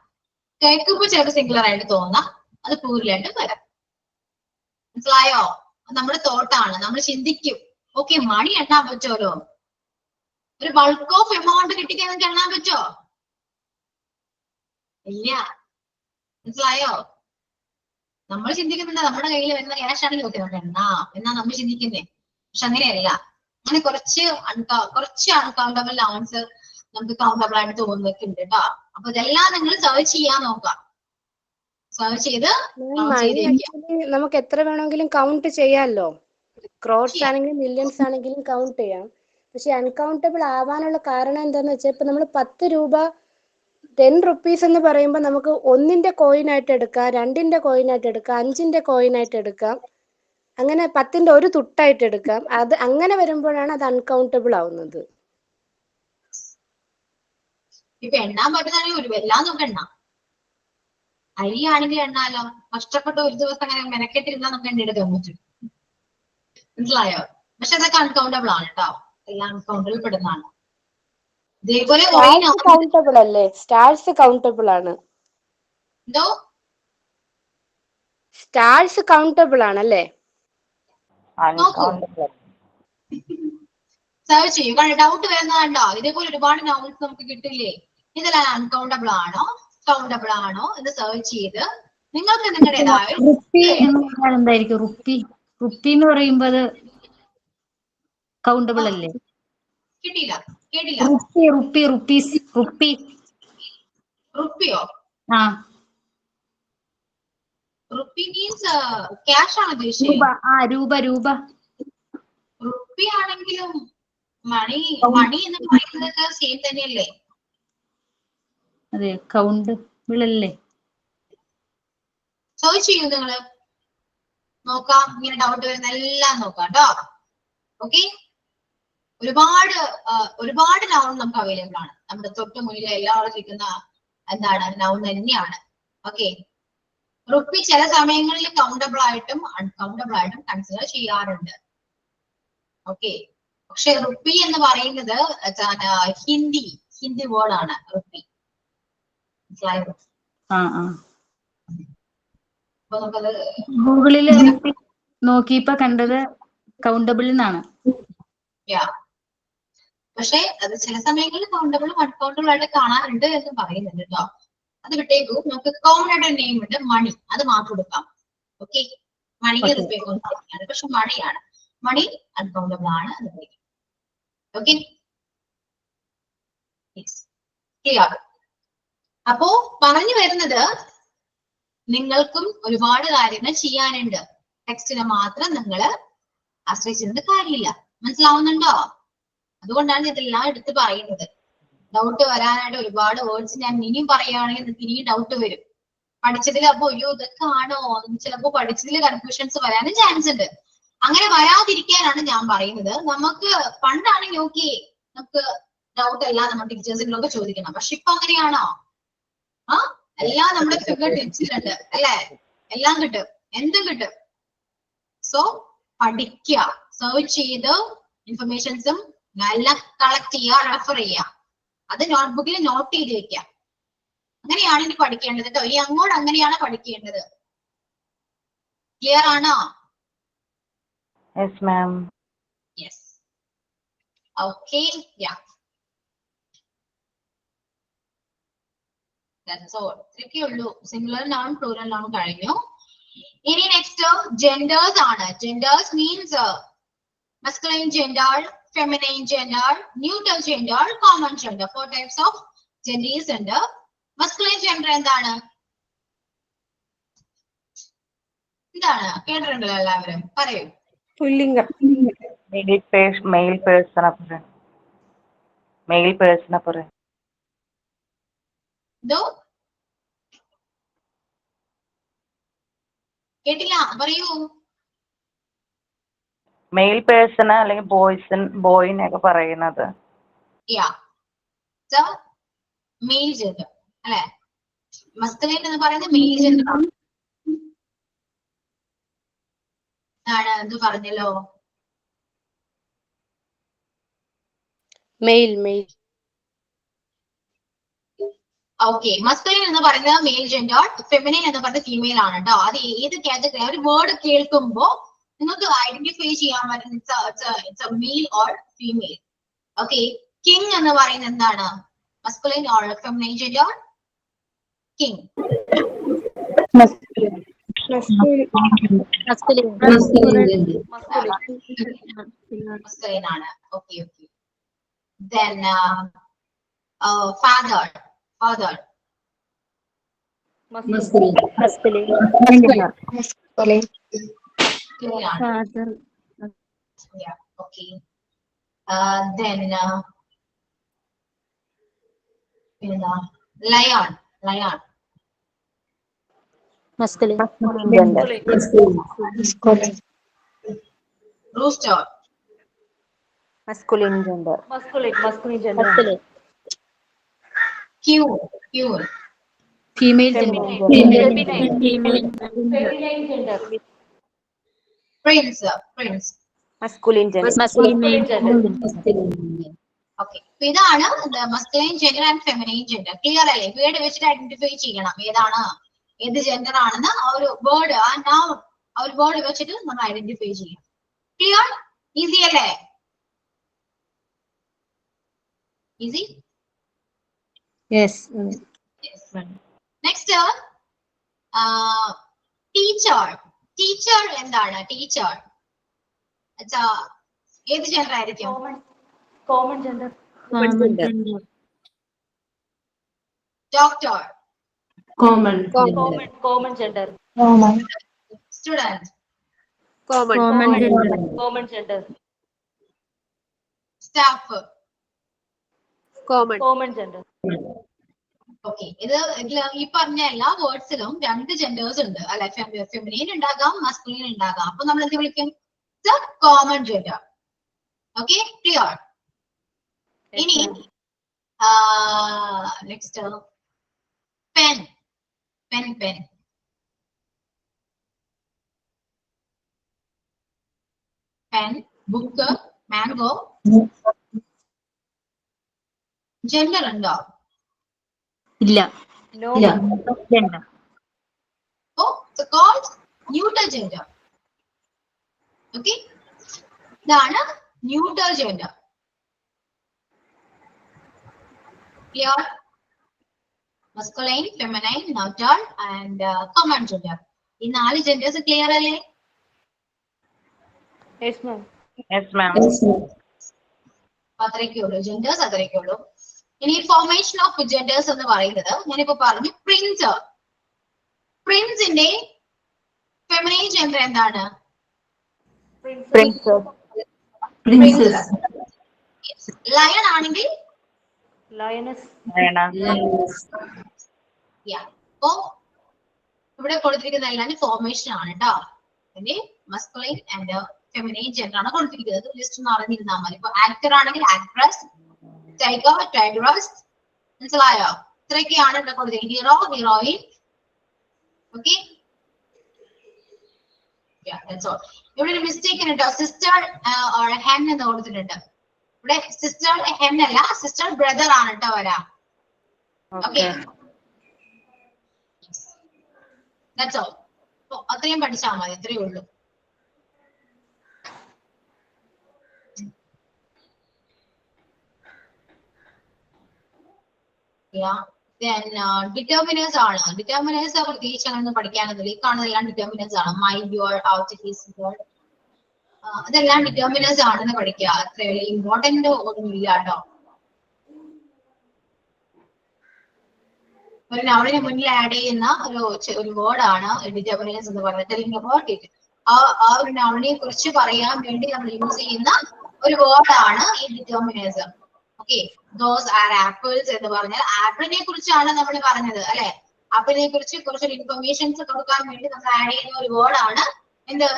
കേൾക്കുമ്പോൾ ചിലപ്പോൾ സിംഗുലർ ആയിട്ട് തോന്നാം, അത് പ്ലൂറൽ ആയിട്ട് വരാം. മനസ്സിലായോ? നമ്മുടെ തോട്ടാണ്. നമ്മൾ ചിന്തിക്കും, ഓക്കെ മണി എണ്ണാൻ പറ്റുമല്ലോ, ഒരു ബൾക്ക് ഓഫ് എമൗണ്ട് കിട്ടിക്കാൻ നിങ്ങൾക്ക് എണ്ണാൻ പറ്റുമോ? ഇല്ല. മനസ്സിലായോ? നമ്മൾ ചിന്തിക്കുന്നുണ്ട് നമ്മുടെ കയ്യിൽ വരുന്ന ക്യാഷ് ആണെങ്കിൽ ഓക്കെ നമുക്ക് എണ്ണാം എന്നാ നമ്മൾ ചിന്തിക്കുന്നേ. പക്ഷെ അങ്ങനെയല്ല. അങ്ങനെ കുറച്ച് അൺകൗണ്ടബിൾ നൗൺസ് നമുക്ക് കൗണ്ടബിൾ ആയിട്ട് തോന്നുന്നൊക്കെ ഉണ്ട് കേട്ടോ. അപ്പൊ ഇതെല്ലാം നിങ്ങൾ സെർച്ച് ചെയ്യാൻ നോക്കാം. സെർച്ച് ചെയ്ത് നമുക്ക് എത്ര വേണമെങ്കിലും കൗണ്ട് ചെയ്യാമല്ലോ. ക്രോഡ്സ് ആണെങ്കിലും മില്യൺസ് ആണെങ്കിലും കൗണ്ട് ചെയ്യാം. പക്ഷെ അൺകൗണ്ടബിൾ ആവാനുള്ള കാരണം എന്താന്ന് വെച്ചാൽ ഇപ്പൊ നമ്മൾ 10 രൂപ 10 റുപ്പീസ് എന്ന് പറയുമ്പോൾ നമുക്ക് 1ന്റെ കോയിനായിട്ട് എടുക്കാം, 2ന്റെ കോയിനായിട്ട് എടുക്കാം, 5ന്റെ കോയിനായിട്ട് എടുക്കാം, അങ്ങനെ 10ന്റെ ഒരു തുട്ടായിട്ട് എടുക്കാം. അത് അങ്ങനെ വരുമ്പോഴാണ് അത് അൺകൗണ്ടബിൾ ആവുന്നത്. ഇപ്പൊ എണ്ണാൻ പറ്റുന്നതാണെങ്കിൽ എല്ലാം നമുക്ക് എണ്ണാം. അരിയാണെങ്കിൽ എണ്ണാലോ. കഷ്ടപ്പെട്ട് ഒരു ദിവസം അങ്ങനെ മെനക്കെട്ടിരുന്നാൽ നമുക്ക് എണ്ണെടുക്കാൻ പറ്റും. മനസ്സിലായോ? പക്ഷെ അതൊക്കെ അൺകൗണ്ടബിൾ ആണ് കേട്ടോ, എല്ലാം അൺകൗണ്ടബിൾ പെടുന്നതാണ്. ഇതേപോലെ കൗണ്ടബിൾ അല്ലേ? സ്റ്റാർസ് കൗണ്ടബിൾ ആണ്. എന്തോ സ്റ്റാർസ് കൗണ്ടബിൾ ആണല്ലേ? Uncountable. സെർച്ച് ചെയ്യും. ഡൗട്ട് വരുന്നതുണ്ടോ? ഇതേപോലെ ഒരുപാട് നൗൺസ് നമുക്ക് കിട്ടില്ലേ? ഇതെല്ലാം അൺകൗണ്ടബിൾ ആണോ കൗണ്ടബിൾ ആണോ എന്ന് സെർച്ച് ചെയ്ത് നിങ്ങൾക്ക് നിങ്ങളുടേതായ റുപ്പി എന്ന് പറഞ്ഞാൽ എന്തായിരിക്കും? റുപ്പി എന്ന് പറയുമ്പോ അത് കൗണ്ടബിൾ അല്ലേ? കിട്ടിയില്ല, കേട്ടില്ല. റുപ്പീസ്. റുപ്പിയോ? ആ, റുപ്പി മീൻസ് ക്യാഷ് ആണ് ഉദ്ദേശിച്ചത്. രൂപ. റുപ്പി ആണെങ്കിലും മണി എന്ന് പറയുന്നതൊക്കെ സെയിം തന്നെയല്ലേ? അതെ, കൗണ്ടബിൾ അല്ലേ? സെർച്ച് ചെയ്യൂ നിങ്ങള്, നോക്കാം. ഇങ്ങനെ ഡൗട്ട് വരുന്ന എല്ലാം നോക്കാം കേട്ടോ. ഓക്കെ, ഒരുപാട് നൗൺ നമുക്ക് അവൈലബിൾ ആണ്. നമ്മുടെ തൊട്ട് മുന്നിൽ എല്ലാവരും ഇരിക്കുന്ന എന്താണ് നൗൺ തന്നെയാണ്. ഓക്കെ, റുപ്പി ചില സമയങ്ങളിൽ കൗണ്ടബിൾ ആയിട്ടും അൺകൗണ്ടബിൾ ആയിട്ടും കൺസിഡർ ചെയ്യാറുണ്ട്. ഓക്കെ, പക്ഷെ റുപ്പി എന്ന് പറയുന്നത് ഹിന്ദി വേർഡ് ആണ് റുപ്പി. മനസ്സിലായോ? അപ്പൊ നമുക്കത് ഗൂഗിളില് നോക്കിയപ്പോ കണ്ടത് കൗണ്ടബിൾ എന്നാണ്. പക്ഷെ അത് ചില സമയങ്ങളിൽ കൗണ്ടബിളും അൺകൗണ്ടബിൾ ആയിട്ട് കാണാറുണ്ട് എന്ന് പറയുന്നുണ്ട് കേട്ടോ. അത് വിട്ടേക്കൂ. നമുക്ക് കോമൺ ആയിട്ട് നെയിം ഉണ്ട്, മണി. അത് മാത്രം കൊടുക്കാം. ഓക്കെ, മണി പക്ഷെ മണിയാണ്. മണി അൺകൗണ്ടബിൾ ആണ്. Okay, clear? അപ്പോ പറഞ്ഞു വരുന്നത്, നിങ്ങൾക്കും ഒരുപാട് കാര്യങ്ങൾ ചെയ്യാനുണ്ട്. ടെക്സ്റ്റിനെ മാത്രം നിങ്ങൾ ആശ്രയിച്ചിരുന്ന കാര്യമില്ല. മനസ്സിലാവുന്നുണ്ടോ? അതുകൊണ്ടാണ് ഇതെല്ലാം എടുത്ത് പറയുന്നത്. ഡൗട്ട് വരാനായിട്ട് ഒരുപാട് വേർഡ്സ് ഞാൻ ഇനിയും പറയുകയാണെങ്കിൽ നിങ്ങൾക്ക് ഇനിയും ഡൗട്ട് വരും. പഠിച്ചതിൽ അപ്പൊ അയ്യോ ഇതൊക്കെ ആണോ, ചിലപ്പോ പഠിച്ചതിൽ കൺഫ്യൂഷൻസ് വരാനും ചാൻസ് ഉണ്ട്. അങ്ങനെ വരാതിരിക്കാനാണ് ഞാൻ പറയുന്നത്. നമുക്ക് പണ്ടാണെങ്കിൽ ഓക്കെ, നമുക്ക് ഡൗട്ട് എല്ലാം നമ്മുടെ ടീച്ചേഴ്സിനൊക്കെ ചോദിക്കണം. പക്ഷെ ഇപ്പൊ അങ്ങനെയാണോ? എല്ലാം നമ്മുടെ ഫിംഗർ ടിപ്സിലുണ്ട് അല്ലെ? എല്ലാം കിട്ടും, എന്തും കിട്ടും. സോ പഠിക്കുക, സെർച്ച് ചെയ്ത് ഇൻഫർമേഷൻസും എല്ലാം കളക്ട് ചെയ്യുക, റെഫർ ചെയ്യുക. അത് നോട്ട്ബുക്കിൽ നോട്ട് ചെയ്ത് വെക്കുക. അങ്ങനെയാണ് ഇനി പഠിക്കേണ്ടത് കേട്ടോ. ഇനി അങ്ങോട്ട് അങ്ങനെയാണ് പഠിക്കേണ്ടത്. ക്ലിയർ ആണോ? Yes, ma'am. Yes. Okay. Yeah. That's all. ഇത്രയൊക്കെ ഉള്ളൂ. സിംഗുലർ നൗൺ, പ്ലൂറൽ നൗൺ കഴിഞ്ഞു. ഇനി നെക്സ്റ്റ് ജെൻഡേഴ്സ് ആണ്. Genders means masculine gender, feminine gender, neutral gender, common gender. 4 types of genders ഉണ്ട്. masculine gender എന്താണ്? കേട്ടിട്ടുണ്ടല്ലോ എല്ലാവരും? പറയൂ. പുല്ലിംഗം. Male person apure. എന്തോ കേട്ടില്ല, പറയൂ. മെയിൽ പേഴ്സൺ അല്ലെങ്കിൽ ബോയിനൊക്കെ പറയുന്നത്. മെയിൽ ജെൻഡർ അല്ലെ? മസ്കുലിൻ എന്ന് പറയുന്നത് മെയിൽ ജെൻഡർ ആണ്. എന്ത് പറഞ്ഞല്ലോ? മെയിൽ. ഓക്കെ, മസ്കുലിൻ എന്ന് പറയുന്നത് മെയിൽ ജെൻഡർ, ഫെമിനിൻ എന്ന് പറയുന്നത് ഫീമെയിൽ ആണ് കേട്ടോ. അത് ഏത് കാറ്റഗറി, ഒരു വേർഡ് കേൾക്കുമ്പോ നിങ്ങൾക്ക് ഐഡന്റിഫൈ ചെയ്യാൻ പറ്റുന്ന male or female. Okay, king എന്ന് പറയുന്നത് എന്താണ്? Masculine or feminine gender? King masculine ആണ്. Okay. Then father. Yeah, okay. Then lion. Rooster. Masculine gender. Queen. Female gender. Prince. Masculine gender. Okay, അപ്പൊ ഇതാണ് masculine gender and feminine gender. Clear അല്ലേ? Word വെച്ചിട്ട് identify ചെയ്യണം ഏതാണ് ഏത് gender ആണെന്ന്. ആ ഒരു വേർഡ് ആ ഒരു വേർഡ് വെച്ചിട്ട് നമ്മൾ ഐഡന്റിഫൈ ചെയ്യണം. ക്ലിയർ? ഈസി അല്ലേ? ഈസി. Next teacher. ടീച്ചർ എന്താണ്? ടീച്ചർ ഏത് ജെൻഡർ ആയിരിക്കും? Common gender. Doctor. Common Gender. Student. Common gender. Staff. Common gender. Okay, ഇതിൽ ഈ പറഞ്ഞ എല്ലാ വേർഡ്സിലും രണ്ട് ജെൻഡേഴ്സ് ഉണ്ട് അല്ലെ? ഫെമിനൈൻ ഉണ്ടാകാം, മസ്കുലിൻ ഉണ്ടാകാം. അപ്പൊ നമ്മൾ എന്ത് വിളിക്കും? Common gender. Okay, clear? ഇനി next pen. Pen pen pen, book, mango. Gender ഉണ്ടോ? ഇല്ല. No. Oh, it's called neuter gender. Okay, ഇതാണ് neuter gender. Clear? Masculine, feminine, neuter and common gender. ഈ 4 genders clear അല്ലേ? Yes, ma'am. Yes, ma'am. അത്രയൊക്കെ ഉള്ളൂ genders, അത്രയൊക്കെ ഉള്ളൂ. ഇനി ഫോർമേഷൻ ഓഫ് ജെൻഡേഴ്സ് എന്ന് പറയുന്നത് ഞാനിപ്പോ പറഞ്ഞു. പ്രിൻസ്. പ്രിൻസിന്റെ ഫെമിനൈൻ ജെൻഡർ എന്താണ്? Princess. ലയൺ ആണെങ്കിൽ Lioness. അപ്പോ ഇവിടെ കൊടുത്തിരിക്കുന്ന എല്ലാം ഫോർമേഷൻ ആണ് കേട്ടോ. അതിന്റെ മസ്കുലൈൻ ആൻഡ് ഫെമിനൈൻ ജെൻഡർ ആണ് കൊടുത്തിരിക്കുന്നത്. ജസ്റ്റ് ഒന്ന് അറിഞ്ഞിരുന്നാൽ മതി. ഇപ്പൊ ആക്ടർ ആണെങ്കിൽ ആക്ട്രസ്, ടൈഗർ, ടൈഗ്രസ്. മനസ്സിലായോ? ഇത്രയൊക്കെയാണ് ഇവിടെ കൊടുത്തിരിക്കുന്നത്. Hero, heroine. ഓക്കെ, ഇവിടെ ഒരു മിസ്റ്റേക്ക് ഉണ്ട് കേട്ടോ. സിസ്റ്റർ ഹെൻ എന്ന് കൊടുത്തിട്ടുണ്ട്. ഇവിടെ സിസ്റ്റർ ഹെൻ അല്ല, സിസ്റ്റർ ബ്രദർ ആണ് കേട്ടോ വരാ. Okay, that's all. അത്രയും പഠിച്ചാൽ മതി, അത്രയേ ഉള്ളൂ. ഡിറ്റർമിനേഴ്സ് ആണ്. ഡിറ്റർമിനേഴ്സ് പ്രത്യേകിച്ച് അങ്ങനെ പഠിക്കാനൊന്നുമില്ല. ഈ കാണുന്നതെല്ലാം ഡിറ്റർമിനേഴ്സ് ആണ്. Mind, your, out, his, your, അതെല്ലാം ഡിറ്റർമിനേഴ്സ് ആണെന്ന് പഠിക്കുക. അത്ര ഇമ്പോർട്ടന്റ് ഒന്നും ഇല്ല കേട്ടോ. ഒരു നൗണിന് മുന്നിൽ ആഡ് ചെയ്യുന്ന ഒരു വേർഡ് ആണ് ഡിറ്റർമിനേഴ്സ് എന്ന് പറയുന്നത്. ആ ഒരു നൗണിനെ കുറിച്ച് പറയാൻ വേണ്ടി നമ്മൾ യൂസ് ചെയ്യുന്ന ഒരു വേർഡ് ആണ് ഈ determiners. Okay, those are apples എന്ന് പറഞ്ഞാൽ ആപ്പിളിനെ കുറിച്ചാണ് നമ്മൾ പറഞ്ഞത് അല്ലെ? ആപ്പിളിനെ കുറിച്ച് കുറച്ചൊരു ഇൻഫർമേഷൻസ് കൊടുക്കാൻ വേണ്ടി നമ്മൾ ആഡ് ചെയ്യുന്ന ഒരു വേർഡ് ആണ് എന്ത്?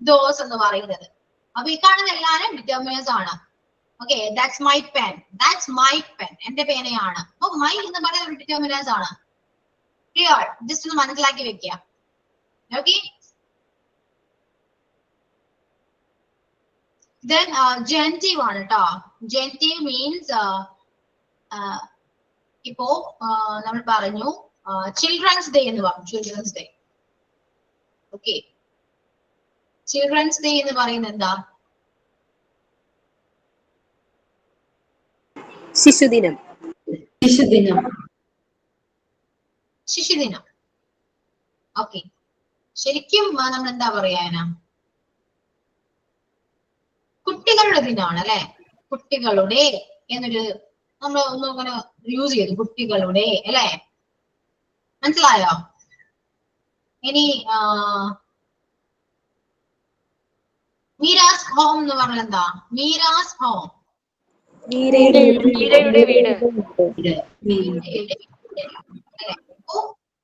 ദോസ് എന്ന് പറയുന്നത്. അപ്പൊ ഈ കാണുന്ന എല്ലാവരും ഡിറ്റർമിനേഴ്സ് ആണ്. Okay, that's my pen. That's my pen, എന്റെ പേനയാണ്. അപ്പൊ മൈ എന്ന് പറയുന്ന ഒരു ഡിറ്റർമിനേഴ്സ് ആണ്. ക്ലിയർ? ജസ്റ്റ് ഒന്ന് മനസ്സിലാക്കി വെക്കുക. ഓക്കെ, then genitive ആണ് കേട്ടോ. genitive means ഇപ്പോ നമ്മൾ പറഞ്ഞു ചിൽഡ്രൻസ് ഡേ എന്ന് പറഞ്ഞു. Children's day. Okay, children's day എന്ന് പറയുന്നത് എന്താ? ശിശുദിനം. ശിശുദിനം. ഓക്കെ, ശരിക്കും നമ്മൾ എന്താ പറയാനാ? കുട്ടികളുടെ ദിനമാണ് അല്ലെ? കുട്ടികളുടെ എന്നൊരു നമ്മൾ ഒന്നും അങ്ങനെ യൂസ് ചെയ്തു. കുട്ടികളുടെ അല്ലെ? മനസ്സിലായോ? ഇനി മീരാസ് ഹോം എന്ന് പറഞ്ഞാൽ എന്താ? മീരാസ് ഹോം,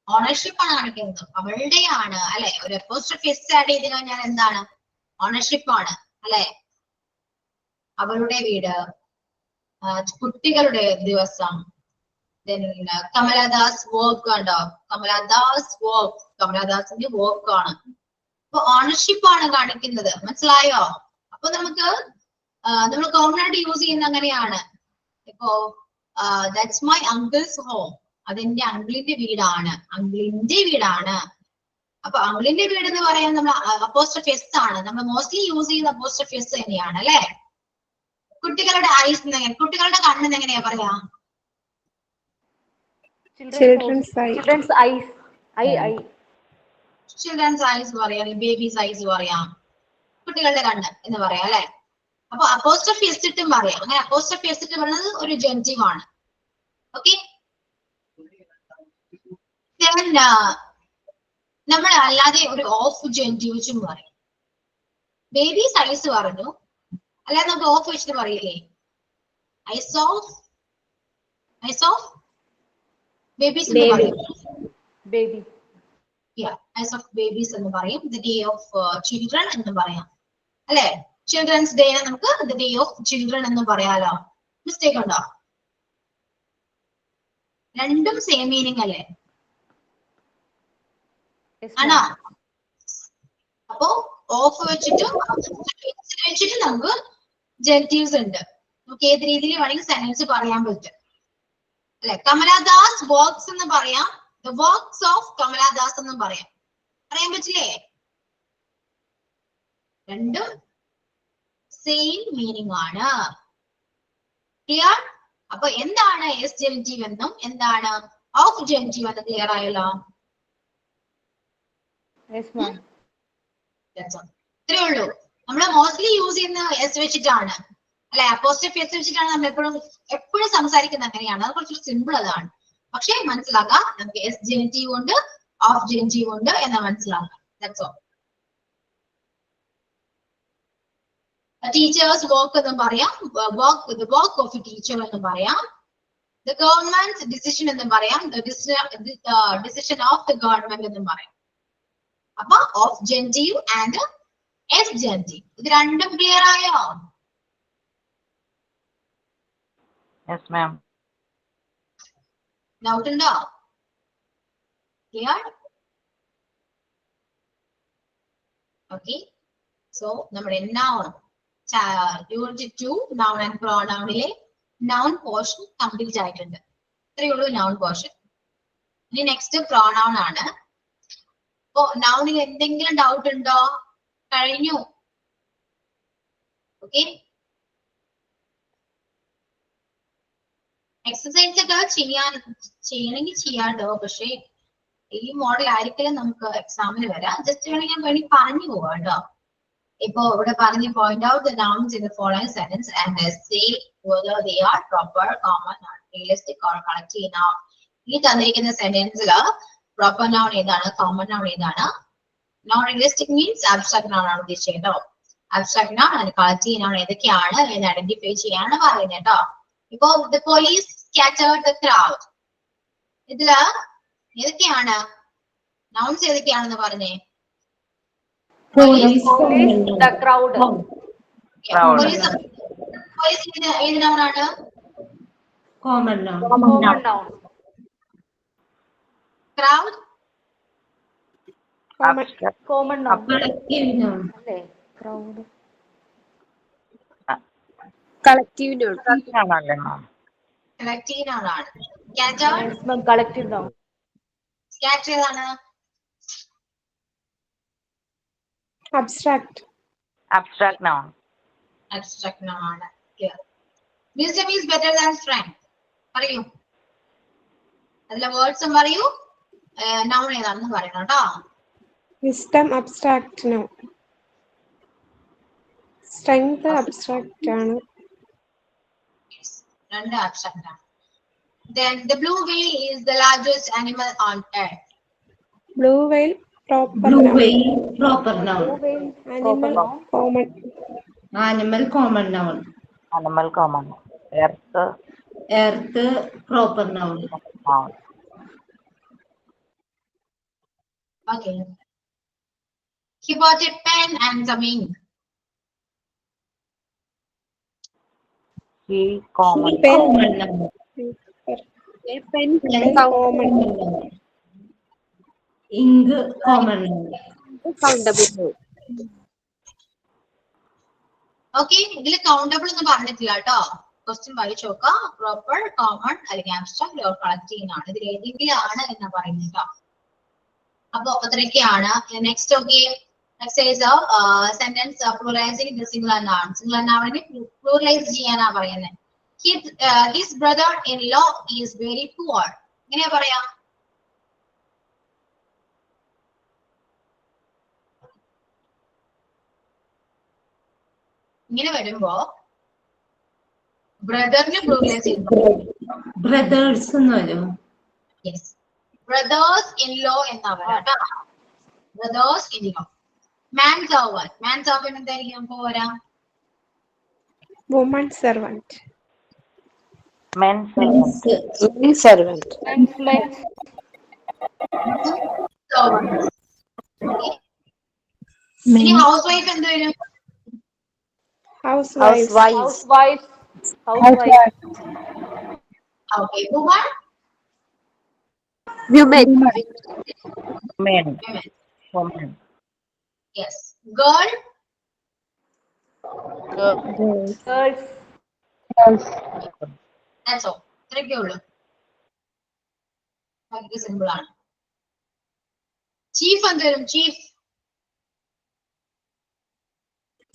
ഓണർഷിപ്പ് ആണ് കാണിക്കുന്നത്. അവളുടെയാണ് അല്ലെ? ഒരു അപ്പോസ്ട്രോഫി എസ് ആഡ് ചെയ്ത് കഴിഞ്ഞാൽ എന്താണ്? ഓണർഷിപ്പ് ആണ് അല്ലെ? അവളുടെ വീട്, കുട്ടികളുടെ ദിവസം. കമലദാസ് വർക്ക് ഉണ്ടോ? കമലദാസ് വർക്ക്, കമലദാസിന്റെ വർക്ക് ആണ്. അപ്പൊ ഓണർഷിപ്പ് ആണ് കാണിക്കുന്നത്. മനസ്സിലായോ? അപ്പൊ നമുക്ക് നമ്മൾ കോമൺ ആയിട്ട് യൂസ് ചെയ്യുന്ന അങ്ങനെയാണ്. ഇപ്പോ ദാറ്റ്സ് മൈ അങ്കിൾസ് ഹോം, അതെന്റെ അങ്കിളിന്റെ വീടാണ്, അങ്കിളിന്റെ വീടാണ്. അപ്പൊ അങ്കിളിന്റെ വീട് എന്ന് പറയാൻ നമ്മൾ അപ്പോസ്ട്രോഫി എസ് ആണ്, നമ്മൾ മോസ്റ്റ്ലി യൂസ് ചെയ്യുന്ന അപ്പോസ്ട്രോഫി എസ് തന്നെയാണ് അല്ലെ. കുട്ടികളുടെ ഐസ്, കുട്ടികളുടെ കണ്ണെന്ന് എങ്ങനെയാ പറയാ? Children's eye. Children's eyes. Children's eyes പറയാം, ബേബീസ് ഐസ് പറയാം, കുട്ടികളുടെ കണ്ണ് എന്ന് പറയാം അല്ലെ. അപ്പൊ അപ്പോസ്ട്രോഫി എസ് ഇട്ടും പറയാം. അങ്ങനെ അപ്പോസ്ട്രോഫി എസ് ഇട്ട് പറയുന്നത് ഒരു ജെൻറ്റീവ് ആണ്. ഓക്കെ, നമ്മൾ അല്ലാതെ ഒരു ഓഫ് ജെൻറ്റീവ് വെച്ചും പറയും. ബേബീസ് ഐസ് പറഞ്ഞു, അല്ലാതെ നമുക്ക് ഓഫ് വെച്ചിട്ട് പറയില്ലേ? ഐസ് ഓഫ് ബേബീസ് എന്ന് പറയും. Baby. ഐസ് ഓഫ് ബേബീസ് എന്ന് പറയും. ദി ഡേ ഓഫ് ചിൽഡ്രൻ എന്ന് പറയാം അല്ലെ. ചിൽഡ്രൻസ് ഡേ നമുക്ക് ദി ഡേ ഓഫ് ചിൽഡ്രൻ എന്ന് പറയാലോ. മിസ്റ്റേക്ക് ഉണ്ടോ? രണ്ടും സെയിം മീനിങ് അല്ലേ? ആണോ? അപ്പോ ഓഫ് വെച്ചിട്ടും നമുക്ക് ജെൻറ്റീവ്സ് ഉണ്ട്. നമുക്ക് ഏത് രീതിയിൽ വേണമെങ്കിൽ സെന്റൻസ് പറയാൻ പറ്റും അല്ലെ. കമലാദാസ് വർക്ക്സ് എന്ന് പറയാം, ദ വർക്ക്സ് ഓഫ് കമലാദാസ് എന്നും പറയാൻ പറ്റില്ലേ? രണ്ടും സെയിം മീനിങ് ആണ്. ക്ലിയർ? അപ്പൊ എന്താണ് എസ് ജെൻറ്റീവ് എന്നും എന്താണ് ഓഫ് ജെൻറ്റീവ് എന്നും ക്ലിയർ ആയല്ലോ? ഇത്രേ ഉള്ളൂ. നമ്മൾ മോസ്റ്റ്ലി യൂസ് ചെയ്യുന്ന എസ് വെച്ചിട്ടാണ് അല്ലെ, അപ്പോസ്ട്രോഫി എസ് വെച്ചിട്ടാണ് നമ്മൾ എപ്പോഴും സംസാരിക്കുന്നത്. അങ്ങനെയാണ്, അത് കുറച്ച് സിമ്പിൾ അതാണ്. പക്ഷെ മനസ്സിലാക്കാം, നമുക്ക് എസ് ജെൻറ്റീവ് ഉണ്ട്, ഓഫ് ജെൻറ്റീവ് ഉണ്ട് എന്ന് മനസ്സിലാക്കാം. That's all. ടീച്ചേഴ്സ് വർക്ക് എന്നും പറയാം, വർക്ക് ഓഫ് എ ടീച്ചർ എന്നും പറയാം, ദ ഗവൺമെന്റ് ഡിസിഷൻ എന്നും പറയാം, ഡിസിഷൻ ഓഫ് ദ ഗവൺമെന്റ് എന്നും പറയാം. അപ്പൊ of genitive and S genitive, ഇത് രണ്ടും ക്ലിയർ ആയോ? Yes, ma'am. ഡൗട്ട് ഉണ്ടോ? ക്ലിയർ? ഓക്കെ, സോ നമ്മുടെ നൗൺ യൂണിറ്റ് 2 നൗൺ ആൻഡ് പ്രോനൗണിലെ നൗൺ പോർഷൻ കംപ്ലീറ്റ് ആയിട്ടുണ്ട്. ഇത്രയേ ഉള്ളൂ നൗൺ പോർഷൻ. ഇനി നെക്സ്റ്റ് പ്രോനൗൺ ആണ്. അപ്പോ നൗണിൽ എന്തെങ്കിലും ഡൗട്ട് ഉണ്ടോ? കഴിഞ്ഞു. ഓക്കെ, എക്സസൈസ് ഒക്കെ ചെയ്യണമെങ്കിൽ ചെയ്യാട്ടോ. പക്ഷെ ഈ മോഡൽ ആയിരിക്കില്ല നമുക്ക് എക്സാമിന് വരാം. ജസ്റ്റ് വേണമെങ്കിൽ ഞാൻ വേണ്ടി പറഞ്ഞു പോവാം കേട്ടോ. ഇപ്പൊ ഇവിടെ പറഞ്ഞ് point out the nouns in the following sentence and say whether they are proper, common, realistic or collective noun. ഈ തന്നിരിക്കുന്ന സെന്റൻസിൽ പ്രോപ്പർ നൗൺ ഏതാണ്, കോമൺ നൗൺ ഏതാണ്? Non realistic means abstract noun ആണ് ഉദ്ദേശിച്ചത് കേട്ടോ. Abstract noun and collective noun ഏതൊക്കെയാണ് എന്ന് identify ചെയ്യാനാണ് പറയുന്നത് കേട്ടോ. ഇപ്പൊ the police scattered the crowd, ഇതില് ഏതൊക്കെയാണ് നൗൺസ് ഏതൊക്കെയാണെന്ന് പറഞ്ഞേ? Police, The crowd. പോലീസ് ഏത് നൗൺ ആണ്? common noun. Common noun. Crowd Abstract. Common noun. Collective noun. അല്ലേ? Crowd. Collective noun. ആണല്ലേ ma'am? കളക്റ്റീവ് നൗൺ ആണ്. Scattered, Yes, ma'am. Collective noun. scatter ഏതാണ്? Abstract. Abstract noun. Abstract noun ആണ്. Clear. Wisdom is better than strength. പറയൂ, അതിലെ വേർഡ്സും പറയൂ, noun ഏതാണെന്ന് പറയണം കേട്ടോ. Wisdom abstract noun. Strength abstract ആണ്. രണ്ട് abstract ആണ്. Then the blue whale is the largest animal on earth. Blue whale proper Blue noun. whale, proper noun. Animal common. Animal, common noun. Animal common. Earth Earth, proper noun. noun. Okay. He bought a pen and some ink. He common. Pen. Common noun. A pen common. Ink, common noun. Countable noun. Okay, ഇതിൽ countable ഒന്നും പറഞ്ഞിട്ടില്ല കേട്ടോ. Question വായിച്ചു നോക്കാം. Proper, common അല്ലെങ്കിൽ abstract or collective ആണ്. ഇതിൽ ഏതെങ്കിലും ആണ് എന്നാ പറയുന്നത് കേട്ടോ. അപ്പൊ അത്രയൊക്കെയാണ്. Next okay, sentence pluralising the singular noun. Singular നൗണിനെ പ്ലൂറലൈസ് ചെയ്യാനാ പറയുന്നത്. His brother in law is very poor. എങ്ങനെയാ പറയാ? ഇങ്ങനെ വരുമ്പോ ബ്രദറിന് പ്ലൂറലൈസ് ചെയ്യുന്നു. ബ്രദേഴ്സ് എന്ന് വരും. യെസ്, ബ്രദേഴ്സ് ഇൻ ലോ എന്നാ പറയാ. Brothers in law. Man servant. Man servant എന്തായിരിക്കും പോരാ? woman servant, Men servant. servant, ഇനി ഹൗസ് വൈഫ് എന്ത് വരും? housewife, okay, woman. Men. Women. Woman. Yes. Girl. girls, That's all. ഇത്രയൊക്കെ ഉള്ളൂ. വളരെ സിമ്പിൾ ആണ്. ചീഫ് എന്ത് വരും? ചീഫ്.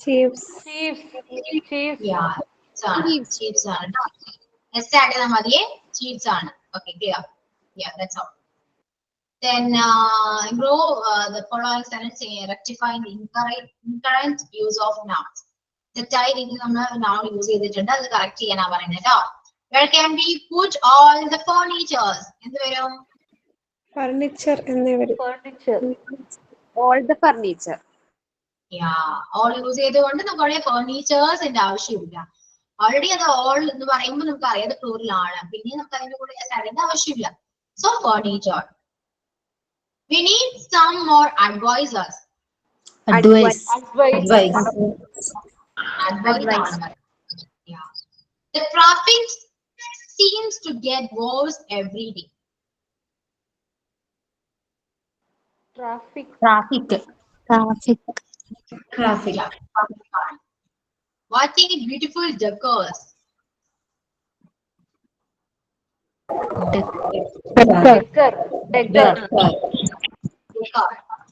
chiefs, ചീഫ്സ് ആണ്. നെക്സ്റ്റ് ആഡ് ചെയ്താൽ മതിയേ. ചീഫ്സ് ആണ്. Okay, clear. That's all. Then improve the following sentence, rectifying the incorrect use of nouns. തെറ്റായ രീതിയിൽ നമ്മൾ noun യൂസ് ചെയ്തിട്ടുണ്ട്, അത് കറക്റ്റ് ചെയ്യാനാ പറയുന്നത് കേട്ടോ. Where can we put all the furnitures? എന്ത് വരും? furniture എന്നിവരും all the furniture, all use ചെയ്തുകൊണ്ട് നമുക്ക് അവിടെ ഫർണിച്ചേഴ്സിന്റെ ആവശ്യമില്ല. ഓൾറെഡി അത് all എന്ന് പറയുമ്പോൾ നമുക്ക് അറിയാതെ പ്ലൂറൽ ആണ്, പിന്നെ നമുക്ക് അതിന്റെ കൂടെ അറിയേണ്ട ആവശ്യമില്ല. So furniture. We need some more advisors. Advice. Yeah. The traffic seems to get worse every day. traffic, Yeah. What a beautiful decors.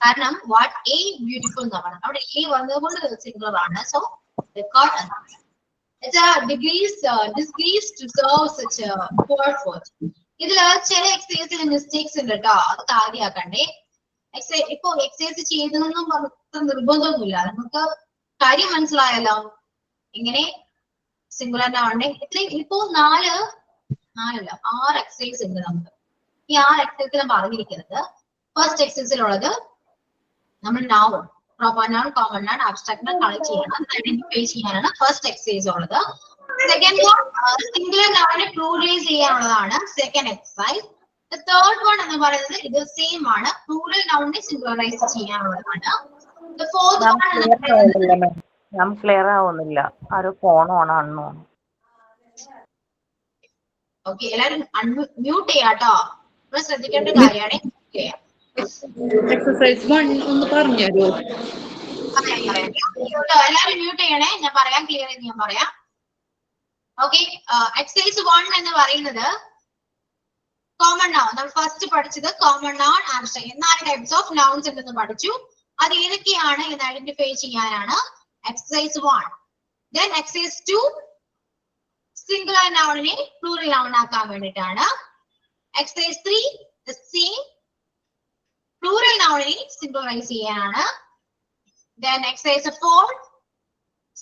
കാരണം വാട്ട് എ ബ്യൂട്ടിഫുൾ എന്ന് പറഞ്ഞു അവിടെ എ വന്നതുകൊണ്ട് സിംഗുലർ ആണ്. So record disgrace to serve such poor food. ഇതില് ചില എക്സസൈസിൽ mistakes ഉണ്ട് കേട്ടോ, അത് കാര്യമാക്കണ്ടേ. ഇപ്പൊ എക്സസൈസ് ചെയ്തതെന്നും പറഞ്ഞ നിർബന്ധമൊന്നുമില്ല, നമുക്ക് കാര്യം മനസ്സിലായല്ലോ. ഇങ്ങനെ സിംഗുലർ ആണ്. ഇപ്പോ 6 എക്സസൈസ് ഉണ്ട് നമുക്ക്. ഈ 6 എക്സസൈസിൽ പറഞ്ഞിരിക്കുന്നത് ഫസ്റ്റ് എക്സസൈസിലുള്ളത് നമ്മൾ noun, proper noun, common noun, abstract noun collect ചെയ്യണം, ഐഡന്റിഫൈ ചെയ്യാനാണ് ഫസ്റ്റ് എക്സസൈസ് ഉള്ളത്. സെക്കൻഡ് വൺ സിംഗുലർ നൗണിനെ പ്ലൂറലൈസ് ചെയ്യാനുള്ളതാണ് സെക്കൻഡ് എക്സസൈസ്. തേർഡ് വൺ എന്ന് പറയുന്നത് ഇത് സെയിം ആണ്, പ്ലൂറൽ നൗണിനെ സിംഗുലറൈസ് ചെയ്യാനുള്ളതാണ്. ഫോർത്ത് വൺ ഞാൻ ക്ലിയർ ആവുന്നില്ല, ആരോ ഫോൺ ഓൺ ആണെന്ന് തോന്നുന്നു. ഓക്കെ, എല്ലാരും മ്യൂട്ട് ചെയ്യാട്ടോ, നമ്മൾ ശ്രദ്ധിക്കേണ്ട കാര്യമാണ്. എക്സസൈസ് 1 ഒന്ന് പറഞ്ഞുതരോ? എല്ലാരും മ്യൂട്ട് ചെയ്യണേ, ഞാൻ പറയാം, ക്ലിയർ ചെയ്ത് ഞാൻ പറയാം. ഓക്കെ, എക്സസൈസ് 1 എന്ന് പറയുന്നത് കോമൺ നൗൺ. നമ്മൾ ഫസ്റ്റ് പഠിച്ചത് common noun, abstract 4 types of nouns ഉണ്ടെന്ന് പഠിച്ചു. അത് ഏതൊക്കെയാണ് എന്ന് ഐഡന്റിഫൈ ചെയ്യാനാണ് എക്സസൈസ് 1. ദെൻ എക്സസൈസ് 2 സിംഗുലർ നൗണിനെ പ്ലൂറൽ നൗൺ ആക്കാൻ വേണ്ടിയിട്ടാണ്. എക്സസൈസ് 3 the same, പ്ലൂറൽ നൗണിനെ സിംഗുലറൈസ് ചെയ്യാനാണ്. ദെൻ എക്സസൈസ് 4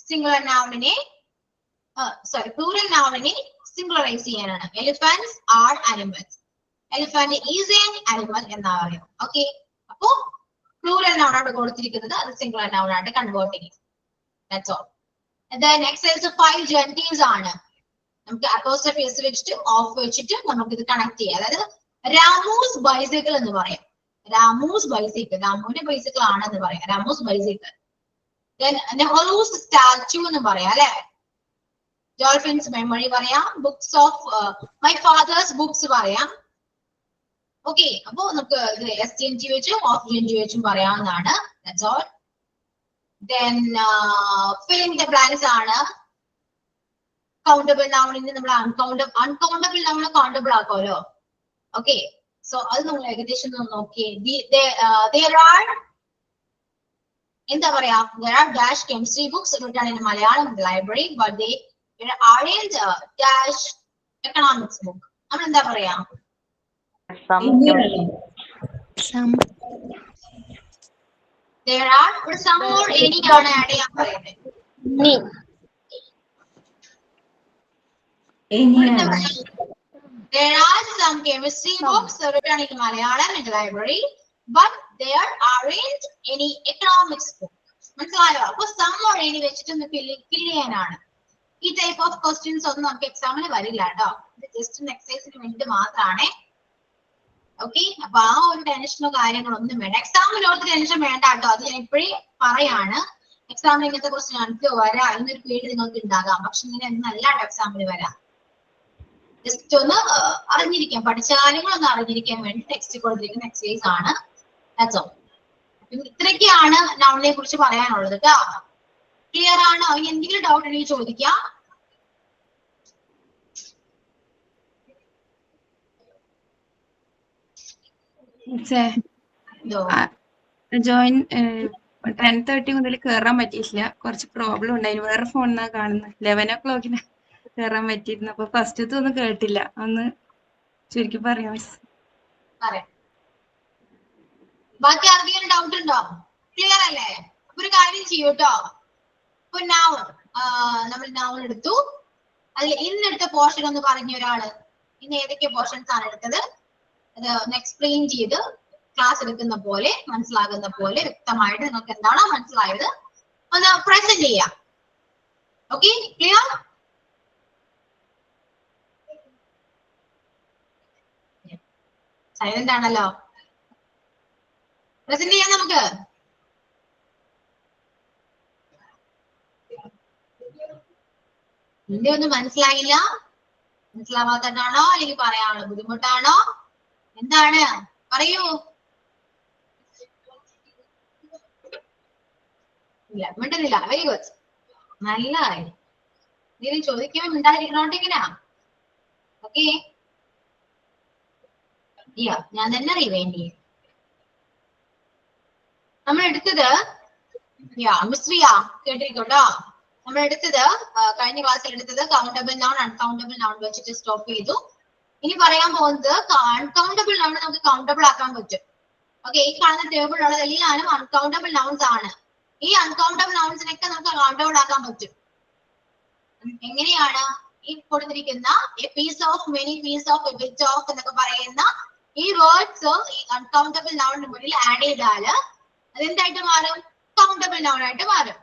സിംഗുലർ നൗണിനെ പ്ലൂറൽ നൗണിനെ സിംഗുലറൈസ് ചെയ്യാനാണ്. Elephants are animals. Elephant is an animal എന്നാ പറയാം. ഓക്കെ, അപ്പോ പ്ലൂറൽ നൗൺ ആണ് കൊടുത്തിരിക്കുന്നത്, അത് സിംഗുലർ നൗൺ ആയിട്ട് കൺവേർട്ട് ചെയ്യും. That's all. ദെൻ എക്സസൈസ് 5 ജെന്റീസ് ആണ്. നമുക്ക് അപ്പോസ്ട്രോഫി എസ് വെച്ചിട്ട് ഓഫ് വെച്ചിട്ട് നമുക്ക് ഇത് കണക്ട് ചെയ്യാം. അതായത് രാമൂസ് ബൈസിക്കിൾ എന്ന് പറയാം. രാമൂസ് ബൈസിക്കിൾ, രാമുവിന്റെ ബൈസിക്കിൾ ആണെന്ന് പറയാം, രാമൂസ് ബൈസിക്കിൾ. നെഹ്റൂസ് സ്റ്റാച്യു എന്ന് പറയാം അല്ലെ. ഡോൾഫിൻസ് മെമ്മറി പറയാം. Books of my fathers books പറയാം. ഓക്കെ, അപ്പോ നമുക്ക് എസ് ടി എൻ ജി വെച്ചും ഓഫ് ജി എൻ ജി വെച്ചും പറയാവുന്നതാണ്. That's all. Then filling the blanks ആണ് countable noun ന് നമ്മൾ uncountable noun countable ആക്കുമല്ലോ. Okay, so അത് നമ്മൾ ഏകദേശം നോക്കിയേ. There are എന്താ പറയാ, there are dash chemistry books written in Malayalam library, but there aren't dash economics book. നമ്മൾ എന്താ പറയാ? There are some or any ആണ് ആഡ് ചെയ്യാൻ പറയുന്നത്. There are some chemistry books written in Malayalam in the library, but there aren't any economics book. മനസ്സിലായോ? അപ്പൊ some or any വെച്ചിട്ട് fill ചെയ്യാനാണ്. ഈ ടൈപ്പ് ഓഫ് ക്വസ്റ്റ്യൻസ് ഒന്നും നമുക്ക് എക്സാമിന് വരില്ല കേട്ടോ. ഇത് ജസ്റ്റ് എക്സസൈസിന് വേണ്ടി മാത്രമാണ്. ഓക്കെ, അപ്പൊ ആ ഒരു ടെൻഷനോ കാര്യങ്ങളൊന്നും വേണ്ട. എക്സാമിനോട് ടെൻഷൻ വേണ്ട കേട്ടോ. അത് ഞാൻ ഇപ്പോഴേ പറയാണ്. എക്സാമിന് ഇങ്ങനത്തെ ക്വസ്റ്റ്യൻ ആണെങ്കിൽ വരാം എന്നൊരു പേടി നിങ്ങൾക്ക് ഉണ്ടാകാം. പക്ഷെ ഇങ്ങനെ ഒന്നല്ല എക്സാമിന് വരാം. ജസ്റ്റ് ഒന്ന് അറിഞ്ഞിരിക്കാം, പഠിച്ചാലും അറിഞ്ഞിരിക്കാൻ വേണ്ടി ടെക്സ്റ്റ് കൊടുത്തിരിക്കുന്ന എക്സസൈസ് ആണ്. ഇത്രയൊക്കെയാണ് നൗണിനെ കുറിച്ച് പറയാനുള്ളത് കേട്ടോ. ക്ലിയർ ആണോ? എന്തെങ്കിലും ഡൗട്ട് ഉണ്ടെങ്കിൽ ചോദിക്കാം. ജോയിൻ 10:30 മുതൽ കേറാൻ പറ്റിയില്ല. കുറച്ച് പ്രോബ്ലം ഉണ്ടായിരുന്നു. വേറെ ഫോണിനാ കാണുന്നത്. 11 o'clock കേറാൻ പറ്റിയിരുന്നു. അപ്പൊ ഫസ്റ്റത്തെ ഒന്നും കേട്ടില്ല. ഒന്ന് ചുരുക്കി പറയാം മിസ്. ബാക്കി ആർക്കെങ്കിലും ഡൗട്ട് ഉണ്ടോ? ക്ലിയർ അല്ലേ? ഒരു കാര്യം ചെയ്യൂട്ടോ. ഇപ്പൊ നമ്മൾ നൗൺ എടുത്തു. അതിൽ ഇന്നെടുത്ത പോർഷൻ ഒന്ന് പറഞ്ഞ ഒരാള് ഇന്ന് ഏതൊക്കെ പോർഷൻസ് ആണ് എടുത്തത് അത് എക്സ്പ്ലെയിൻ ചെയ്ത് ക്ലാസ് എടുക്കുന്ന പോലെ മനസ്സിലാകുന്ന പോലെ വ്യക്തമായിട്ട് നിങ്ങൾക്ക് എന്താണോ മനസ്സിലായത് ഒന്ന് പ്രസന്റ് ചെയ്യാം. Okay, clear? സൈലന്റ് ആണല്ലോ. പ്രസന്റ് ചെയ്യാം നമുക്ക്. നിന്റെ ഒന്നും മനസ്സിലായില്ല? മനസ്സിലാവാത്തതാണോ അല്ലെങ്കിൽ പറയാനുള്ള ബുദ്ധിമുട്ടാണോ? എന്താണ്? പറയൂ. ഇല്ല, മിണ്ടുന്നില്ല. വെരി ഗുഡ്, നല്ല കാര്യം. എന്തെങ്കിലും ചോദിക്കുമ്പോൾ മിണ്ടാതിരിക്കണോണ്ട് എങ്ങനെയാ? ഓക്കെ, ഞാൻ തന്നെ റിവൈൻഡ് ചെയ്യും. നമ്മൾ എടുത്തത് മിസ്രിയ കേട്ടിരിക്കോട്ടോ. നമ്മൾ എടുത്തത് കഴിഞ്ഞ ക്ലാസ്സിൽ എടുത്തത് കൗണ്ടബിൾ നൗൺ അൺകൗണ്ടബിൾ നൗൺ വെച്ചിട്ട് സ്റ്റോപ്പ് ചെയ്തു. ഇനി പറയാൻ പോകുന്നത് അൺകൗണ്ടബിൾ നൗൺ നമുക്ക് കൗണ്ടബിൾ ആക്കാൻ പറ്റും. ഓക്കെ, ഈ കാണുന്ന ടേബിളിലുള്ളത് എല്ലാവരും അൺകൗണ്ടബിൾ നൗൺസ് ആണ്. ഈ അൺകൗണ്ടബിൾ നൗൺസിനൊക്കെ നമുക്ക് കൗണ്ടബിൾ ആക്കാൻ പറ്റും. എങ്ങനെയാണ്? ഈ കൊടുത്തിരിക്കുന്ന a piece of, many piece of, a bit of എന്നൊക്കെ പറയുന്ന ഈ വേർഡ്സ് ഈ അൺകൗണ്ടബിൾ നൗണിന് മുന്നിൽ ആഡ് ചെയ്താല് അതെന്തായിട്ട് മാറും? കൗണ്ടബിൾ നൗൺ ആയിട്ട് മാറും.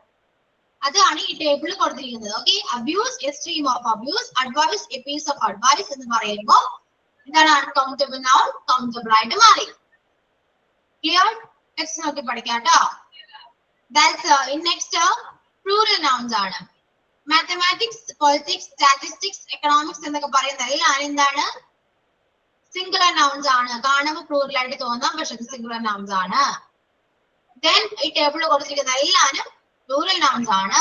അതാണ് ഈ ടേബിളിൽ കൊടുത്തിരിക്കുന്നത്. Okay, abuse, a stream of abuse, advice, a piece of advice എന്ന് പറയുമ്പോൾ എന്താണ്? അൺകൗണ്ടബിൾ നൗൺ കൗണ്ടബിൾ ആയിട്ട് മാറി. ക്ലിയർ? നെക്സ്റ്റ് നോക്കി പഠിക്കാം കേട്ടോ. നെക്സ്റ്റ് പ്ലൂറൽ നൗൺസ് ആണ്. മാത്തമാറ്റിക്സ്, പൊളിറ്റിക്സ്, സ്റ്റാറ്റിസ്റ്റിക്സ്, എക്കണോമിക്സ് എന്നൊക്കെ പറയുന്ന എല്ലാം എന്താണ്? സിംഗുലർ നൗൺസ് ആണ്. കാണുമ്പോൾ പ്ലൂറൽ ആയിട്ട് തോന്നാം, പക്ഷെ സിംഗുലർ നൗൺസ് ആണ്. ദെൻ ഈ ടേബിളിൽ കൊടുത്തിരിക്കുന്ന എല്ലാവരും പ്ലൂറൽ നൗൺസ് ആണ്.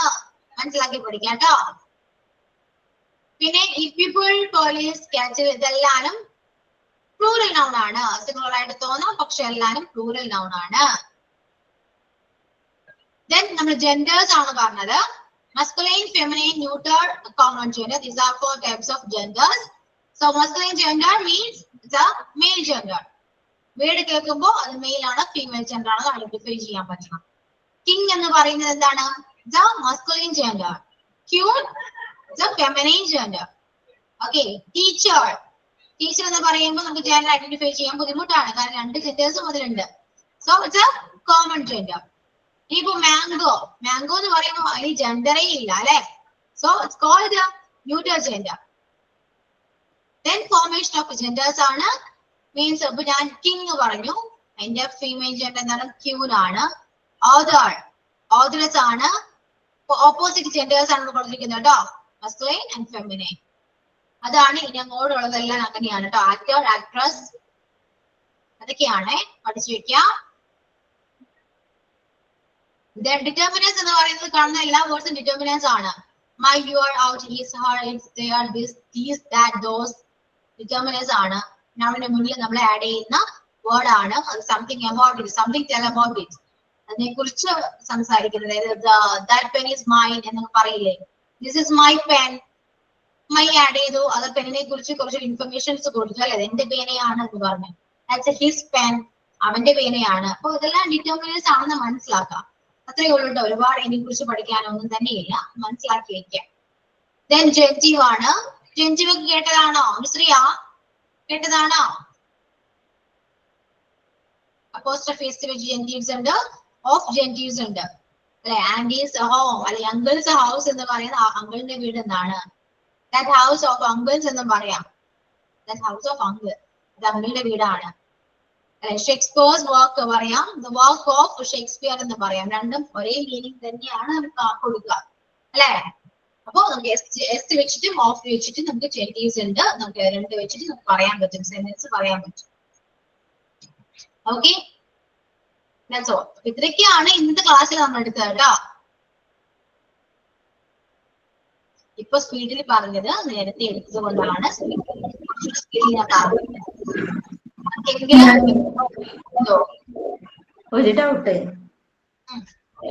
മനസ്സിലാക്കി പഠിക്കാം കേട്ടോ. പിന്നെ ഈ പീപ്പിൾ, പോലീസ്, ക്യാച്ച് ഇതെല്ലാരും പ്ലൂറൽ നൗൺ ആണ്. സിംഗുലർ ആയിട്ട് തോന്നാം, പക്ഷെ എല്ലാരും പ്ലൂറൽ നൗൺ ആണ്. ദെൻ നമ്മൾ ജെൻഡേഴ്സ് ആണ് പറഞ്ഞത്. masculine, feminine, neuter, common gender. These are 4 types of genders. So masculine gender means the male gender. Word കേൾക്കുമ്പോൾ അത് മെയിൽ ആണ് ഫീമെയിൽ ജെൻഡർ ആണ് ഐഡന്റിഫൈ ചെയ്യാൻ പറ്റണം. കിങ് എന്ന് പറയുന്നത് എന്താണ്? the masculine gender. queen, the feminine gender. Okay, teacher എന്ന് പറയുമ്പോൾ നമുക്ക് ജെൻഡർ ഐഡന്റിഫൈ ചെയ്യാൻ ബുദ്ധിമുട്ടാണ്, കാരണം 2 ജെൻഡേഴ്സ് മുതലുണ്ട്. So it's a common gender. ഇനിയിപ്പോ മാംഗോ എന്ന് പറയുമ്പോൾ അതിന് ജെൻഡറേ ഇല്ല അല്ലെ. So it's called neuter gender. Then formation of genders ആണ്. മീൻസ് ഇപ്പൊ ഞാൻ കിങ് പറഞ്ഞു, അതിന്റെ ഫീമെയിൽ ജെൻഡർ എന്താണ്? ക്യൂൻ ആണ്. ഓതേഴ്സ് ആണ്. ഓപ്പോസിറ്റ് ജെൻഡേഴ്സ് ആണ് കൊടുത്തിരിക്കുന്നത് കേട്ടോ, മസ്കുലൈൻ ആൻഡ് ഫെമിനൈൻ. അതാണ് ഇനി അങ്ങോട്ടുള്ളതെല്ലാം അങ്ങനെയാണ് കേട്ടോ. ആക്ടർ, ആക്ട്രസ് അതൊക്കെയാണ് പഠിച്ചു വെക്കാം. ഡിറ്റർമിനേഴ്സ് എന്ന് പറയുന്നത് കാണുന്ന എല്ലാ വേർഡ്സും ഡിറ്റർമിനേഴ്സ് ആണ്. My, your, out, is, Har, it's, they are, this, these, that, those determiners ആണ്. നൗണിന് മുന്നിൽ നമ്മൾ ആഡ് ചെയ്യുന്ന വേർഡ് ആണ്. അത് something about it, something tell about it, അതിനെ കുറിച്ച് സംസാരിക്കുന്നത്. ദാറ്റ് പെൻ ഈസ് മൈൻ എന്ന് പറയില്ലേ, this is my pen, my add ചെയ്തു, അത് പെന്നിനെ കുറിച്ച് കുറച്ച് ഇൻഫർമേഷൻസ് കൊടുത്തു അല്ലെ, എന്റെ പേനയാണ് എന്ന് പറഞ്ഞു. ദാറ്റ്സ് ഹിസ് പെൻ, അവന്റെ പേനയാണ്. അപ്പൊ ഇതെല്ലാം ഡിറ്റർമിനേഴ്സ് ആണെന്ന് മനസ്സിലാക്കാം. അത്രയേ ഉള്ളൂ. ഒരുപാട് ഇതിനെ കുറിച്ച് പഠിക്കാനൊന്നും തന്നെയില്ല, മനസ്സിലാക്കി വെക്കാം. ദെൻ ജെന്റീവ് ആണ്. ജെന്റീവ് കേട്ടതാണോ ശ്രീയ? കേട്ടതാണോ? അപ്പോസ്ട്രോഫീസ് വെച്ച് ജെന്റീവ്സ് ഉണ്ട്, ഓഫ് ജെന്റീവ്സ് ഉണ്ട് അല്ലെ. ആന്റീസ് ഹോം അല്ലെ, അങ്കിൾസ് ഹൗസ് എന്ന് പറയുന്ന അങ്കിളിന്റെ വീട് എന്നാണ്. ദാറ്റ് ഹൗസ് ഓഫ് അങ്കിൾസ് എന്നും പറയാം. ദാറ്റ് ഹൗസ് ഓഫ് അങ്കിൾ, അത് അങ്കിളിന്റെ വീടാണ്. ഷേക്സ്പിയേഴ്സ് വർക്ക് പറയാം, ദ വർക്ക് ഓഫ് ഷേക്സ്പിയർ എന്ന് പറയാം. രണ്ടും ഒരേ മീനിങ് തന്നെയാണ് നമുക്ക് കൊടുക്കുക അല്ലെ. അപ്പൊ നമുക്ക് എസ് വെച്ചിട്ടും ഓഫ് വെച്ചിട്ടും നമുക്ക് ജെന്റീവ്സ് ഉണ്ട്. നമുക്ക് രണ്ട് വെച്ചിട്ട് നമുക്ക് പറയാൻ പറ്റും, സെന്റൻസ് പറയാൻ പറ്റും. ഓക്കെ, ഇത്രയൊക്കെയാണ് ഇന്നത്തെ ക്ലാസ്സിൽ നമ്മൾ എടുത്തത് കേട്ടോ. ഇപ്പൊ സ്പീഡിൽ പറഞ്ഞത് നേരത്തെ എടുത്തത് കൊണ്ടാണ് സ്പീഡിൽ ഞാൻ പറഞ്ഞത്. ഒരു ഡൗട്ട്,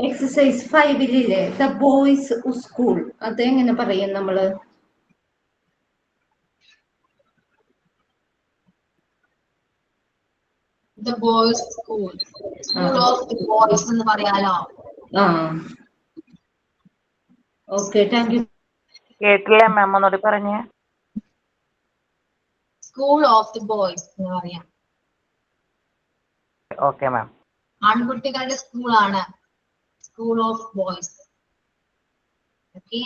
എക്സസൈസ് 5-ലെ ദ ബോയ്സ് സ്കൂൾ അത് എങ്ങനെ പറയും നമ്മള്? The boys school, school of the boys എന്ന് പറയാലോ. Okay, thank you. കേട്ടില്ല മാം, ഒന്നുകൂടി പറഞ്ഞേ. സ്കൂൾ ഓഫ് ദി ബോയ്സ് എന്ന് പറയാം. Okay ma'am. ആൺകുട്ടികളുടെ സ്കൂളാണ് school of boys. Okay,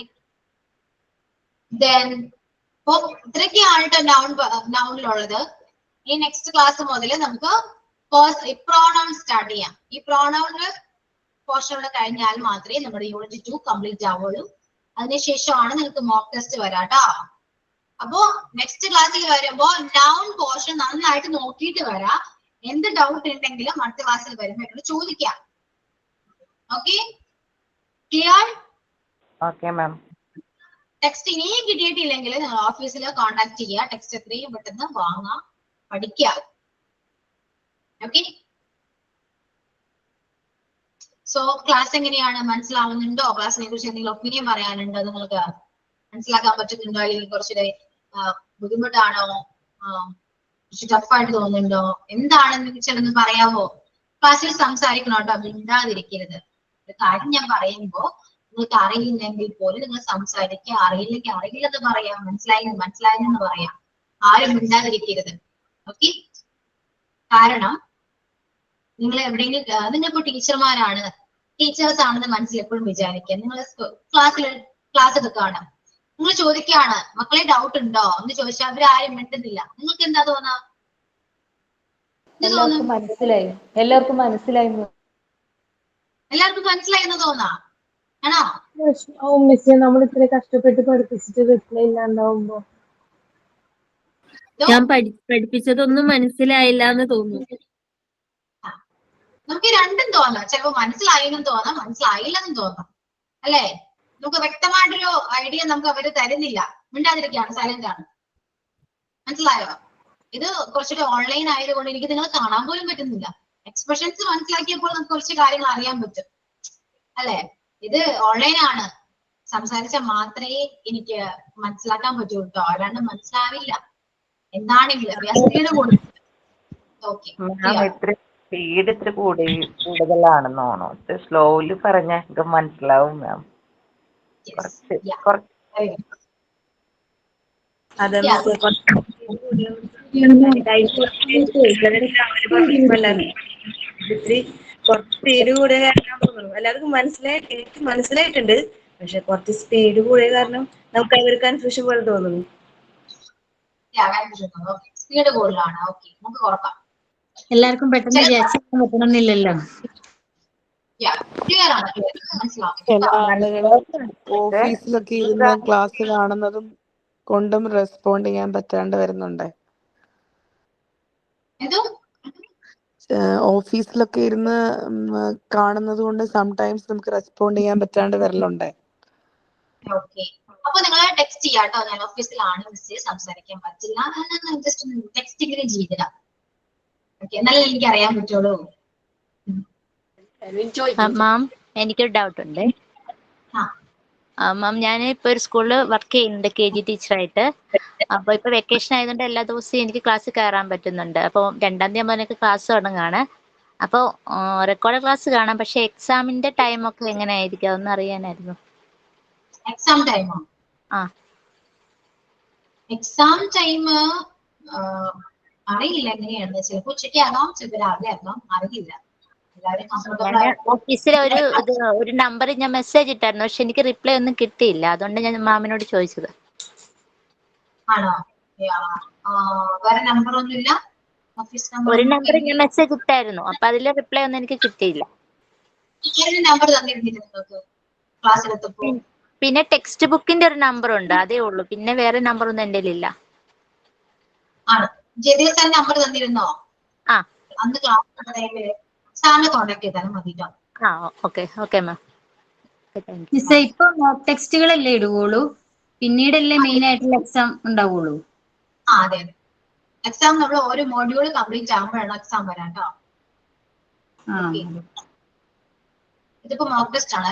then ഇത്രയൊക്കെയാണ് നൗണിലുള്ളത്. ഈ നെക്സ്റ്റ് ക്ലാസ് മുതൽ നമുക്ക് പ്രോണൗൺ സ്റ്റാർട്ട് ചെയ്യാം. ഈ പ്രോണൗണില് പോർഷനോടെ കഴിഞ്ഞാൽ മാത്രമേ നമ്മുടെ യൂണിറ്റ് 2 കംപ്ലീറ്റ് ആവുള്ളൂ. അതിനുശേഷമാണ് നിങ്ങൾക്ക് മോക്ക് ടെസ്റ്റ് വരാട്ടോ. അപ്പോ നെക്സ്റ്റ് ക്ലാസ്സിൽ വരുമ്പോ നൗൺ പോർഷൻ നന്നായിട്ട് നോക്കിയിട്ട് വരാം. എന്ത് ഡൗട്ട് ഉണ്ടെങ്കിലും അടുത്ത ക്ലാസ്സിൽ വരുമ്പോൾ എന്നോട് ചോദിക്കാം. Okay, clear? Okay ma'am. Text ഇനിയും കിട്ടിയിട്ടില്ലെങ്കിൽ നിങ്ങൾ ഓഫീസിൽ കോൺടാക്ട് ചെയ്യുക. ടെക്സ്റ്റ് എത്രയും പെട്ടെന്ന് വാങ്ങാം, പഠിക്കുക. ഓക്കെ, സോ ക്ലാസ് എങ്ങനെയാണ്, മനസ്സിലാവുന്നുണ്ടോ? ക്ലാസ്സിനെ കുറിച്ച് എന്തെങ്കിലും ഒപ്പീനിയൻ പറയാനുണ്ടോ? നിങ്ങൾക്ക് മനസ്സിലാക്കാൻ പറ്റുന്നുണ്ടോ? അല്ലെങ്കിൽ കുറച്ചുകൂടെ ബുദ്ധിമുട്ടാണോ, കുറച്ച് ടഫായിട്ട് തോന്നുന്നുണ്ടോ? എന്താണെന്ന് ചിലന്ന് പറയാമോ? ക്ലാസ്സിൽ സംസാരിക്കണം കേട്ടോ, മിണ്ടാതിരിക്കരുത്. ഒരു കാര്യം ഞാൻ പറയുമ്പോ നിങ്ങൾക്ക് അറിയില്ലെങ്കിൽ പോലും നിങ്ങൾ സംസാരിക്കുക. അറിയില്ലെങ്കിൽ അറിയില്ലെന്ന് പറയാം, മനസ്സിലായെന്ന് പറയാം. ആരും മിണ്ടാതിരിക്കരുത്. ഓക്കെ, കാരണം നിങ്ങൾ എവിടെയെങ്കിലും നിങ്ങളിപ്പോ ടീച്ചർമാരാണ്, ടീച്ചേഴ്സ് ആണെന്ന് മനസ്സിൽ എപ്പോഴും വിചാരിക്കുക. നിങ്ങൾ ക്ലാസ് എടുക്കുകയാണ്, നിങ്ങൾ ചോദിക്കുകയാണ് മക്കളെ ഡൗട്ട് ഉണ്ടോ എന്ന് ചോദിച്ചാൽ അവരാരും മിണ്ടുന്നില്ല. നിങ്ങൾക്ക് എന്താ തോന്നാ? എല്ലാവർക്കും മനസ്സിലായി എന്ന് തോന്നാ? ആണോ? നമ്മൾ ഇത്ര കഷ്ടപ്പെട്ട് പഠിപ്പിച്ചിട്ട് റിപ്ലൈ ഇല്ലാണ്ടാവുമ്പോ ഞാൻ പഠിപ്പിച്ചതൊന്നും മനസ്സിലായില്ല എന്ന് തോന്നുന്നു. നമുക്ക് രണ്ടും തോന്നാം. ചിലപ്പോ മനസ്സിലായെന്നും തോന്നാം, മനസ്സിലായില്ലെന്നും തോന്നാം അല്ലെ. നമുക്ക് വ്യക്തമായിട്ടൊരു ഐഡിയ നമുക്ക് അവര് തരുന്നില്ല, മിണ്ടാതിരിക്കുകയാണ്, സൈലന്റ് ആണ്. മനസ്സിലായോ? ഇത് കുറച്ചുകൂടി ഓൺലൈൻ ആയതുകൊണ്ട് എനിക്ക് നിങ്ങൾ കാണാൻ പോലും പറ്റുന്നില്ല. എക്സ്പ്രഷൻസ് മനസ്സിലാക്കിയപ്പോൾ നമുക്ക് കുറച്ച് കാര്യങ്ങൾ അറിയാൻ പറ്റും അല്ലെ. ഇത് ഓൺലൈൻ ആണ്, സംസാരിച്ചാൽ മാത്രമേ എനിക്ക് മനസ്സിലാക്കാൻ പറ്റൂ കേട്ടോ, അല്ലാണ്ട് മനസ്സിലാവില്ല. എന്താണ് വിദ്യാഭ്യാസത്തിന് കൂടുതൽ. ഓക്കെ, സ്പീഡ് ഇത്തിരി കൂടുതലാണെന്ന് തോന്നുന്നു. സ്ലോയില് പറഞ്ഞ മനസ്സിലാവും മാം. കുറച്ച് സ്പീഡ് കൂടിയ കാരണം എല്ലാവർക്കും മനസ്സിലായിട്ടുണ്ട്. പക്ഷെ കുറച്ച് സ്പീഡ് കൂടിയ കാരണം നമുക്ക് ഒരു കൺഫ്യൂഷൻ പോലെ തോന്നുന്നു. സ്പീഡ് കൂടുതലാണ്. ഓക്കെ, നമുക്ക് കുറക്കാം. എല്ലാവർക്കും പെട്ടെന്ന് പറ്റണമെന്നില്ലല്ലോ. ഓഫീസിലൊക്കെ ഇരുന്ന് ക്ലാസ് കാണുന്നതും കൊണ്ടും റെസ്പോണ്ട് ചെയ്യാൻ പറ്റാണ്ട് വരുന്നുണ്ട്. ഓഫീസിലൊക്കെ ഇരുന്ന് കാണുന്നത് കൊണ്ട് സംടൈംസ് നമുക്ക് റെസ്പോണ്ട് ചെയ്യാൻ പറ്റാണ്ട് വരലുണ്ട്. ഓക്കെ, അപ്പൊ നിങ്ങൾ ടെക്സ്റ്റ് ചെയ്യാട്ടോ. ഞാൻ ഓഫീസിലാണ്, മിസ് സംസാരിക്കാൻ പറ്റില്ല, ജസ്റ്റ് ടെക്സ്റ്റിംഗിന് ചെയ്തിടാം. ഓക്കെ, എന്നാലും എനിക്ക് അറിയാൻ പറ്റുള്ളൂ. മാം, എനിക്കൊരു ഡൗട്ട് ഉണ്ട്. മാം, ഞാൻ ഇപ്പൊ ഒരു സ്കൂളിൽ വർക്ക് ചെയ്യുന്നുണ്ട് KG ടീച്ചറായിട്ട്. അപ്പൊ ഇപ്പൊ വെക്കേഷൻ ആയതുകൊണ്ട് എല്ലാ ദിവസവും എനിക്ക് ക്ലാസ്സിൽ കയറാൻ പറ്റുന്നുണ്ട്. അപ്പോൾ 2-ാം തീയതി ആകുമ്പോൾ എനിക്ക് ക്ലാസ് തുടങ്ങാണ്. അപ്പോൾ റെക്കോർഡ് ക്ലാസ് കാണാം, പക്ഷെ എക്സാമിന്റെ ടൈം ഒക്കെ എങ്ങനെയായിരിക്കും അതൊന്ന് അറിയാനായിരുന്നു. എക്സാം ടൈമോ? ആ, എക്സാം ടൈം അറിയില്ല എങ്ങനെയാണ്. ചിലപ്പോ ഉച്ചയ്ക്ക് ആകാം, ചിലപ്പോൾ രാവിലെ ആകാം, അറിയില്ല. ഞാൻ ഓഫീസിലെ ഒരു നമ്പർ ഞാൻ മെസ്സേജ് ഇട്ടായിരുന്നു, പക്ഷെ എനിക്ക് റിപ്ലൈ ഒന്നും കിട്ടിയില്ല. അതുകൊണ്ട് ഞാൻ മാമിനോട് ചോദിച്ചത്. ആണോ? വേറെ നമ്പർ ഒന്നുമില്ല? Office number? ഒരു നമ്പർ ഞാൻ മെസ്സേജ് ഇട്ടായിരുന്നു, അപ്പൊ അതിലെ റിപ്ലൈ ഒന്നും എനിക്ക് കിട്ടിയില്ല. നമ്പർ തന്നിരുന്നില്ല നിങ്ങൾക്ക് ക്ലാസ്സിലെത്തപ്പോ? പിന്നെ ടെക്സ്റ്റ് ബുക്കിന്റെ ഒരു നമ്പർ ഉണ്ട്, അതേ ഉള്ളൂ. പിന്നെ വേറെ നമ്പർ ഒന്നും എന്റെ ഇല്ല. ആണ് ജെബിൽ സാർ നമ്പർ തന്നിരുന്നോ? ആ, അന്ന് ക്ലാസ് ടൈമില് സാറിനെ കോൺടാക്ട് ചെയ്താലും മതി. ആ, ഓക്കെ ഓക്കെ മാം. മിസ്സേ, ഇപ്പൊ മോക്ക് ടെക്സ്റ്റുകളല്ലേ ഇടുകയുള്ളൂ, പിന്നീടല്ലേ മെയിൻ ആയിട്ടുള്ള എക്സാം ഉണ്ടാവുള്ളൂ? ആ, അതെ. എക്സാം നമ്മൾ ഓരോ മോഡ്യൂൾ കംപ്ലീറ്റ് ആകുമ്പോഴാണ് എക്സാം വരാം കേട്ടോ. ഇതിപ്പോ മോക്ക് ടെസ്റ്റ് ആണ്.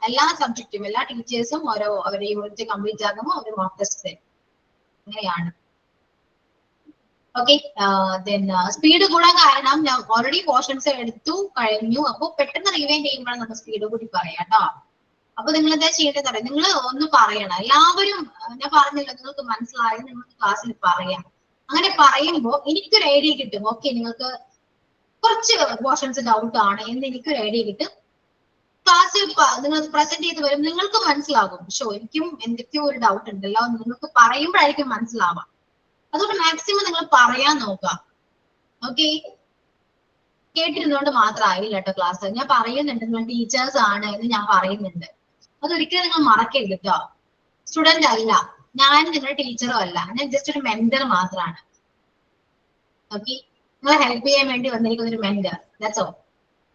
എല്ലാ സബ്ജക്റ്റും എല്ലാ ടീച്ചേഴ്സും അവരുടെ യൂണിറ്റ് കംപ്ലീറ്റ് ആകുമ്പോൾ ഒരു മോക്ക് ടെസ്റ്റ് തരും. അങ്ങനെയാണ്. ഓക്കെ, സ്പീഡ് കൂടാൻ കാരണം ഞാൻ ഓൾറെഡി പോർഷൻസ് എടുത്തു കഴിഞ്ഞു. അപ്പൊ പെട്ടെന്ന് റിവൈൻഡ് ചെയ്യുമ്പോഴാണ് നമ്മൾ സ്പീഡ് കൂടി പറയാം കേട്ടോ. അപ്പൊ നിങ്ങൾ എന്താ ചെയ്യേണ്ടത് അറിയാം, നിങ്ങൾ ഒന്ന് പറയണം. എല്ലാവരും ഞാൻ പറഞ്ഞില്ല, നിങ്ങൾക്ക് മനസ്സിലായത് നിങ്ങൾക്ക് ക്ലാസ്സിൽ പറയാം. അങ്ങനെ പറയുമ്പോൾ എനിക്കൊരു ഐഡിയ കിട്ടും. ഓക്കെ, നിങ്ങൾക്ക് കുറച്ച് പോർഷൻസ് ഡൗട്ട് ആണ് എന്ന് എനിക്കൊരു ഐഡിയ കിട്ടും. ക്ലാസ് നിങ്ങൾ പ്രസന്റ് ചെയ്ത് വരും, നിങ്ങൾക്ക് മനസ്സിലാകും. ഷോ എനിക്കും എന്തൊക്കെയോ ഒരു ഡൗട്ട് ഉണ്ടല്ലോ, നിങ്ങൾക്ക് പറയുമ്പോഴായിരിക്കും മനസ്സിലാവാം. അതുകൊണ്ട് മാക്സിമം നിങ്ങൾ പറയാൻ നോക്കുക. ഓക്കെ, കേട്ടിരുന്നോണ്ട് മാത്രമായില്ല കേട്ടോ ക്ലാസ്. ഞാൻ പറയുന്നുണ്ട്, നിങ്ങൾ ടീച്ചേഴ്സ് ആണ് എന്ന് ഞാൻ പറയുന്നുണ്ട്. അതൊരിക്കലും നിങ്ങൾ മറക്കരുത് കേട്ടോ. സ്റ്റുഡന്റ് അല്ല ഞാൻ, നിങ്ങളുടെ ടീച്ചറും അല്ല, ഞാൻ ജസ്റ്റ് ഒരു മെന്റർ മാത്രമാണ്. ഓക്കെ, നിങ്ങളെ ഹെൽപ്പ് ചെയ്യാൻ വേണ്ടി വന്നിരിക്കുന്ന ഒരു മെന്റർ, ദാറ്റ്സ് ഓൾ.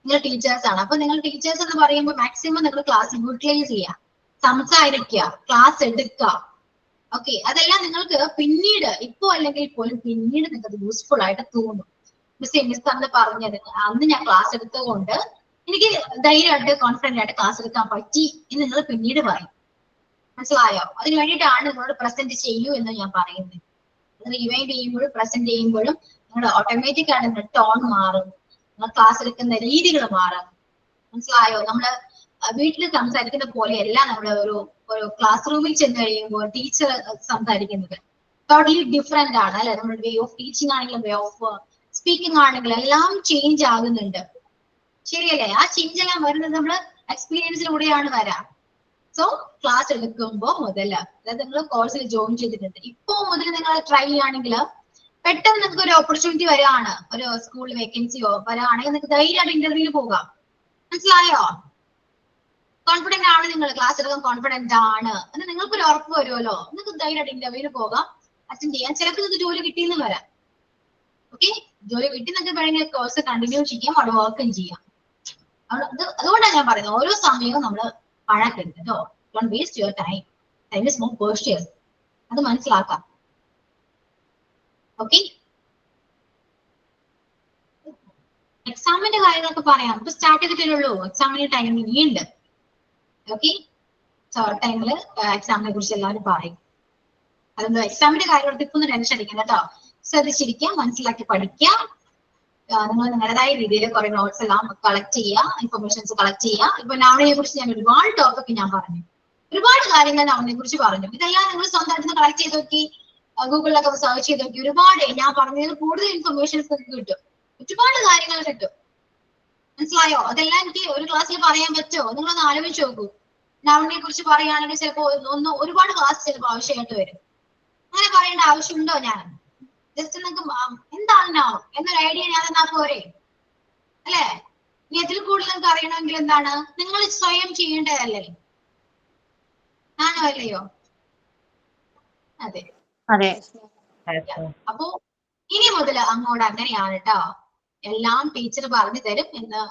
നിങ്ങൾ ടീച്ചേഴ്സ് ആണ്. അപ്പൊ നിങ്ങൾ ടീച്ചേഴ്സ് എന്ന് പറയുമ്പോൾ മാക്സിമം നിങ്ങൾ ക്ലാസ് യൂട്ടിലൈസ് ചെയ്യുക, സംസാരിക്കുക, ക്ലാസ് എടുക്കുക. ഓക്കെ, അതെല്ലാം നിങ്ങൾക്ക് പിന്നീട്, ഇപ്പോ അല്ലെങ്കിൽ പോലും പിന്നീട് നിങ്ങൾക്ക് യൂസ്ഫുൾ ആയിട്ട് തോന്നും. മിസ് സാറിന് പറഞ്ഞത് അന്ന് ഞാൻ ക്ലാസ് എടുത്തുകൊണ്ട് എനിക്ക് ധൈര്യമായിട്ട് കോൺഫിഡന്റ് ആയിട്ട് ക്ലാസ് എടുക്കാൻ പറ്റി എന്ന് നിങ്ങൾ പിന്നീട് പറയും. മനസ്സിലായോ? അതിന് വേണ്ടിയിട്ടാണ് നിങ്ങളോട് പ്രസന്റ് ചെയ്യൂ എന്ന് ഞാൻ പറയുന്നത്. റിവൈൻഡ് ചെയ്യുമ്പോഴും പ്രസന്റ് ചെയ്യുമ്പോഴും നിങ്ങളുടെ ഓട്ടോമാറ്റിക് ആയിട്ട് നിങ്ങളുടെ ടോൺ മാറും, നിങ്ങൾ ക്ലാസ് എടുക്കുന്ന രീതികൾ മാറും. മനസ്സിലായോ? നമ്മള് വീട്ടിൽ സംസാരിക്കുന്ന പോലെയല്ല നമ്മുടെ ഒരു ക്ലാസ് റൂമിൽ ചെന്ന് കഴിയുമ്പോൾ ടീച്ചർ സംസാരിക്കുന്നത്. ടോട്ടലി ഡിഫറെന്റ് ആണ് അല്ലെ? നമ്മുടെ വേ ഓഫ് ടീച്ചിങ് ആണെങ്കിലും വേ ഓഫ് സ്പീക്കിംഗ് ആണെങ്കിലും എല്ലാം ചേഞ്ച് ആകുന്നുണ്ട്. ശരിയല്ലേ? ആ ചേഞ്ച് എല്ലാം വരുന്നത് നമ്മുടെ എക്സ്പീരിയൻസിലൂടെയാണ് വരാം. സോ ക്ലാസ് എടുക്കുമ്പോ മുതൽ, അതായത് നിങ്ങൾ കോഴ്സിൽ ജോയിൻ ചെയ്തിട്ടുണ്ട്, ഇപ്പോ മുതൽ നിങ്ങൾ ട്രൈ ചെയ്യുകയാണെങ്കിൽ പെട്ടെന്ന് നിങ്ങൾക്ക് ഒരു ഓപ്പർച്യൂണിറ്റി വരികയാണ്, ഒരു സ്കൂൾ വേക്കൻസിയോ വരികയാണെങ്കിൽ നിങ്ങൾക്ക് ധൈര്യമായിട്ട് ഇന്റർവ്യൂവിൽ പോകാം. മനസ്സിലായോ? കോൺഫിഡന്റ് ആണ് നിങ്ങൾ, ക്ലാസ് എടുക്കാൻ കോൺഫിഡന്റ് ആണ് എന്ന് നിങ്ങൾക്കൊരു ഉറപ്പ് വരുമല്ലോ. നിങ്ങൾക്ക് ധൈര്യമായിട്ട് ഇന്റർവ്യൂവിൽ പോകാം, അറ്റൻഡ് ചെയ്യാൻ. ചിലപ്പോൾ നിങ്ങൾക്ക് ജോലി കിട്ടിയെന്ന് വരാം. ഓക്കെ, ജോലി കിട്ടി നിങ്ങൾക്ക് വേണമെങ്കിൽ കോഴ്സ് കണ്ടിന്യൂ ചെയ്യാം, അവിടെ വർക്കും ചെയ്യാം. അതുകൊണ്ടാണ് ഞാൻ പറയുന്നത്, ഓരോ സമയവും നമ്മൾ പഴക്കരുത് കേട്ടോ. Don't waste your time. Time is more precious. അത് മനസ്സിലാക്കാം. ഓക്കെ, എക്സാമിന്റെ കാര്യങ്ങളൊക്കെ പറയാം. ഇപ്പൊ സ്റ്റാർട്ട് ചെയ്തിട്ടുള്ളൂ, എക്സാമിന് ടൈം ഇനിയുണ്ട്. ഓക്കെ, ടൈമില് എക്സാമിനെ കുറിച്ച് എല്ലാവരും പറയും. അതെന്തോ എക്സാമിന്റെ കാര്യം ഇപ്പൊ ഒന്ന് ടെൻഷൻ അടിക്കണം കേട്ടോ. ശ്രദ്ധിച്ചിരിക്കുക, മനസ്സിലാക്കി പഠിക്കുക. നിങ്ങൾ നിങ്ങളുടേതായ രീതിയിൽ കുറെ നോട്ട്സ് എല്ലാം കളക്ട് ചെയ്യുക, ഇൻഫർമേഷൻസ് കളക്ട് ചെയ്യുക. ഇപ്പൊ നവണയെ കുറിച്ച് ഞാൻ ഒരുപാട് ടോപ്പിക് ഞാൻ പറഞ്ഞു, ഒരുപാട് കാര്യങ്ങൾ നവണയെ കുറിച്ച് പറഞ്ഞു. ഇതെല്ലാം നിങ്ങൾ സ്വന്തമായിട്ട് കളക്ട് ചെയ്ത് നോക്കി, ഗൂഗിളിലൊക്കെ സെർച്ച് ചെയ്ത് നോക്കി. ഒരുപാട് ഞാൻ പറഞ്ഞതിൽ കൂടുതൽ ഇൻഫർമേഷൻസ് നിങ്ങൾക്ക് കിട്ടും, ഒരുപാട് കാര്യങ്ങൾ കിട്ടും. മനസ്സിലായോ? അതെല്ലാം എനിക്ക് ഒരു ക്ലാസ്സിൽ പറയാൻ പറ്റുമോ? നിങ്ങളൊന്ന് ആലോചിച്ച് നോക്കൂ. നവണയെ കുറിച്ച് പറയുകയാണെങ്കിൽ ചിലപ്പോൾ ഒരുപാട് ക്ലാസ് ചിലപ്പോൾ ആവശ്യമായിട്ട് വരും. അങ്ങനെ പറയേണ്ട ആവശ്യമുണ്ടോ? ഞാൻ ജസ്റ്റ് നിങ്ങൾക്ക് എന്താണ് നൗൺ എന്നൊരു ഐഡിയ ഞാൻ തന്നാ പോരെ അല്ലെ? ഇനി അതിൽ കൂടുതൽ നിങ്ങൾക്ക് അറിയണമെങ്കിൽ എന്താണ്, നിങ്ങൾ സ്വയം ചെയ്യേണ്ടതല്ലേ? ആണോ അല്ലയോ? അതെ അതെ. അപ്പോ ഇനി മുതൽ അങ്ങോട്ട് അങ്ങനെയാണ് കേട്ടോ. എല്ലാം ടീച്ചർ പറഞ്ഞു തരും എന്ന്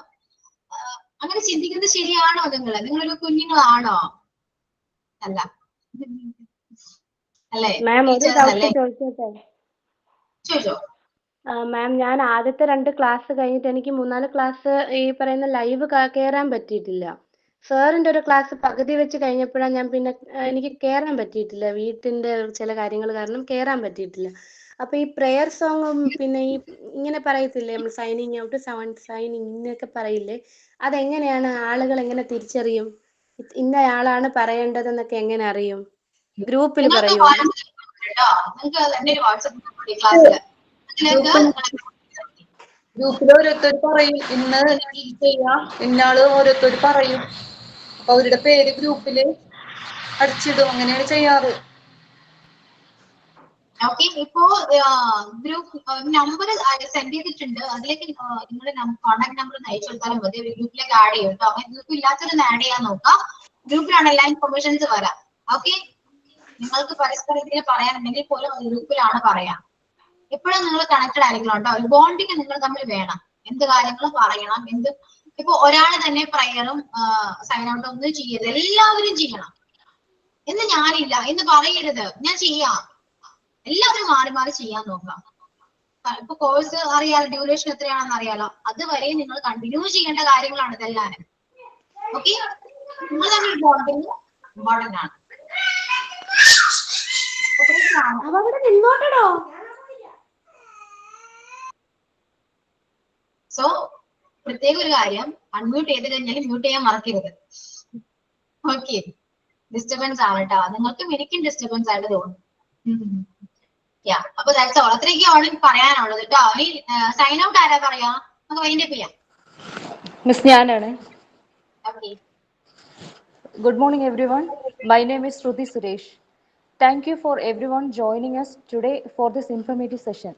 അങ്ങനെ ചിന്തിക്കുന്നത് ശരിയാണോ? നിങ്ങളൊരു കുഞ്ഞുങ്ങളാണോ? അല്ല അല്ലേ? മാം ഒരു ടീച്ചേഴ്സ് ഡൗട്ട് അല്ലേ? ചോദിച്ചോട്ടെ? ചോദിച്ചോ. മാം, ഞാൻ ആദ്യത്തെ 2 ക്ലാസ് കഴിഞ്ഞിട്ട് എനിക്ക് 3-4 ക്ലാസ് ഈ പറയുന്ന ലൈവ് കയറാൻ പറ്റിയിട്ടില്ല. സാറിന്റെ ഒരു ക്ലാസ് പകുതി വെച്ച് കഴിഞ്ഞപ്പോഴാണ് ഞാൻ പിന്നെ എനിക്ക് കയറാൻ പറ്റിയിട്ടില്ല. വീട്ടിന്റെ ചില കാര്യങ്ങൾ കാരണം കയറാൻ പറ്റിയിട്ടില്ല. അപ്പൊ ഈ പ്രെയർ സോങ്ങും പിന്നെ ഈ ഇങ്ങനെ പറയത്തില്ലേ നമ്മൾ സൈനിങ് ഔട്ട്, സൈനിങ് ഇന്നൊക്കെ പറയില്ലേ, അതെങ്ങനെയാണ് ആളുകൾ എങ്ങനെ തിരിച്ചറിയും? ഇന്ന ആളാണ് പറയേണ്ടതെന്നൊക്കെ എങ്ങനെ അറിയും? ഗ്രൂപ്പിൽ നിങ്ങൾക്ക് പറയുമോ? കേട്ടോ, നിങ്ങൾക്ക് എന്റെ ഒരു വാട്സ്ആപ്പ് ക്ലാസ്സിൽ ഗ്രൂപ്പിൽ ഓരോരുത്തർ പറയും ഇന്ന് ചെയ്യാം, ഇന്നാള് ഓരോരുത്തർ പറയും. അപ്പൊ അവരുടെ പേര് ഗ്രൂപ്പില് അടിച്ചിടും. അങ്ങനെയാണ് ചെയ്യാറ്. ഓക്കെ. ഇപ്പോ ഗ്രൂപ്പ് നമ്പർ സെൻഡ് ചെയ്തിട്ടുണ്ട്. അതിലേക്ക് നിങ്ങളുടെ കോൺടാക്ട് നമ്പർ അയച്ചു കൊടുത്താലും മതി. ഗ്രൂപ്പിലേക്ക് ആഡ് ചെയ്യും കേട്ടോ. അങ്ങനെ ഗ്രൂപ്പ് ഇല്ലാത്തവരൊന്ന് ആഡ് ചെയ്യാൻ നോക്കാം. ഗ്രൂപ്പിലാണ് എല്ലാ ഇൻഫർമേഷൻസ് വരാം. ഓക്കെ. നിങ്ങൾക്ക് പരസ്പരം ഇതിൽ പറയാനുണ്ടെങ്കിൽ പോലും ഗ്രൂപ്പിലാണ് പറയാം. എപ്പോഴും നിങ്ങൾ കണക്റ്റഡ് ആയിരിക്കണം കേട്ടോ. ഒരു ബോണ്ടിങ് നിങ്ങൾ തമ്മിൽ വേണം. എന്ത് കാര്യങ്ങളും പറയണം. ഇപ്പൊ ഒരാൾ തന്നെ പ്രയറും സൈൻ ഔട്ടും ഒന്നും ചെയ്യരുത്, എല്ലാവരും ചെയ്യണം. എന്ന് ഞാനില്ല എന്ന് പറയരുത്. ഞാൻ ചെയ്യാം, എല്ലാവരും മാറി മാറി ചെയ്യാൻ നോക്കാം. ഇപ്പൊ കോഴ്സ് അറിയാലോ, ഡ്യൂറേഷൻ എത്രയാണെന്ന് അറിയാലോ. അതുവരെ നിങ്ങൾ കണ്ടിന്യൂ ചെയ്യേണ്ട കാര്യങ്ങളാണ് ഇതെല്ലാം. ഓക്കെ. നിങ്ങൾ തമ്മിൽ ബോണ്ടിങ് ഇമ്പോർട്ടന്റ് ആണ്. സോ പ്രത്യേക ഒരു കാര്യം, അൺമ്യൂട്ട് ചെയ്ത് കഴിഞ്ഞാൽ മ്യൂട്ട് ചെയ്യാൻ മറക്കരുത്. ഓക്കെ. ഡിസ്റ്റർബൻസ് ആണ് കേട്ടോ. നിങ്ങൾക്കും എനിക്കും ഡിസ്റ്റർബൻസ് ആയിട്ട് തോന്നും. അപ്പൊ ദാറ്റ്സ് ഓൾ. അത്രയൊക്കെയാണ് പറയാനുള്ളത് കേട്ടോ. ഇനി സൈൻ ഔട്ട് ആരാ പറയാ? നമുക്ക് വൈൻഡപ്പ് ചെയ്യാം. മിസ് ഞാനാണ്. Okay. Good morning everyone. My name is Shruti Suresh. Thank you for everyone joining us today for this informative session.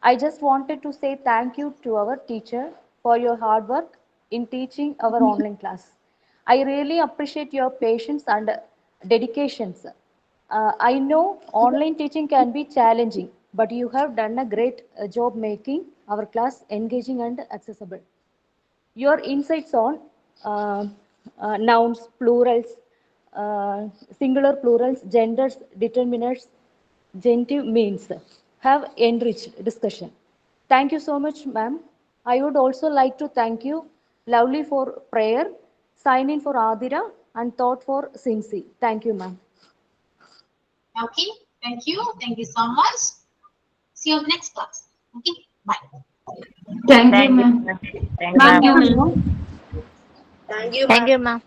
I just wanted to say thank you to our teacher for your hard work in teaching our online class. I really appreciate your patience and dedications. I know online teaching can be challenging, but you have done a great job making our class engaging and accessible. Your insights on nouns, plurals, singular plurals, genders, determiners, genitive means have enriched discussion. Thank you so much, ma'am. I would also like to thank you, Lovely, for prayer, Sign in for Adira, and Thought for Sinsi. Thank you, ma'am. Okay, thank you. Thank you so much. See you in the next class. Okay, bye. Thank you, ma'am. Thank you, ma'am. Thank you, Thank you, ma'am.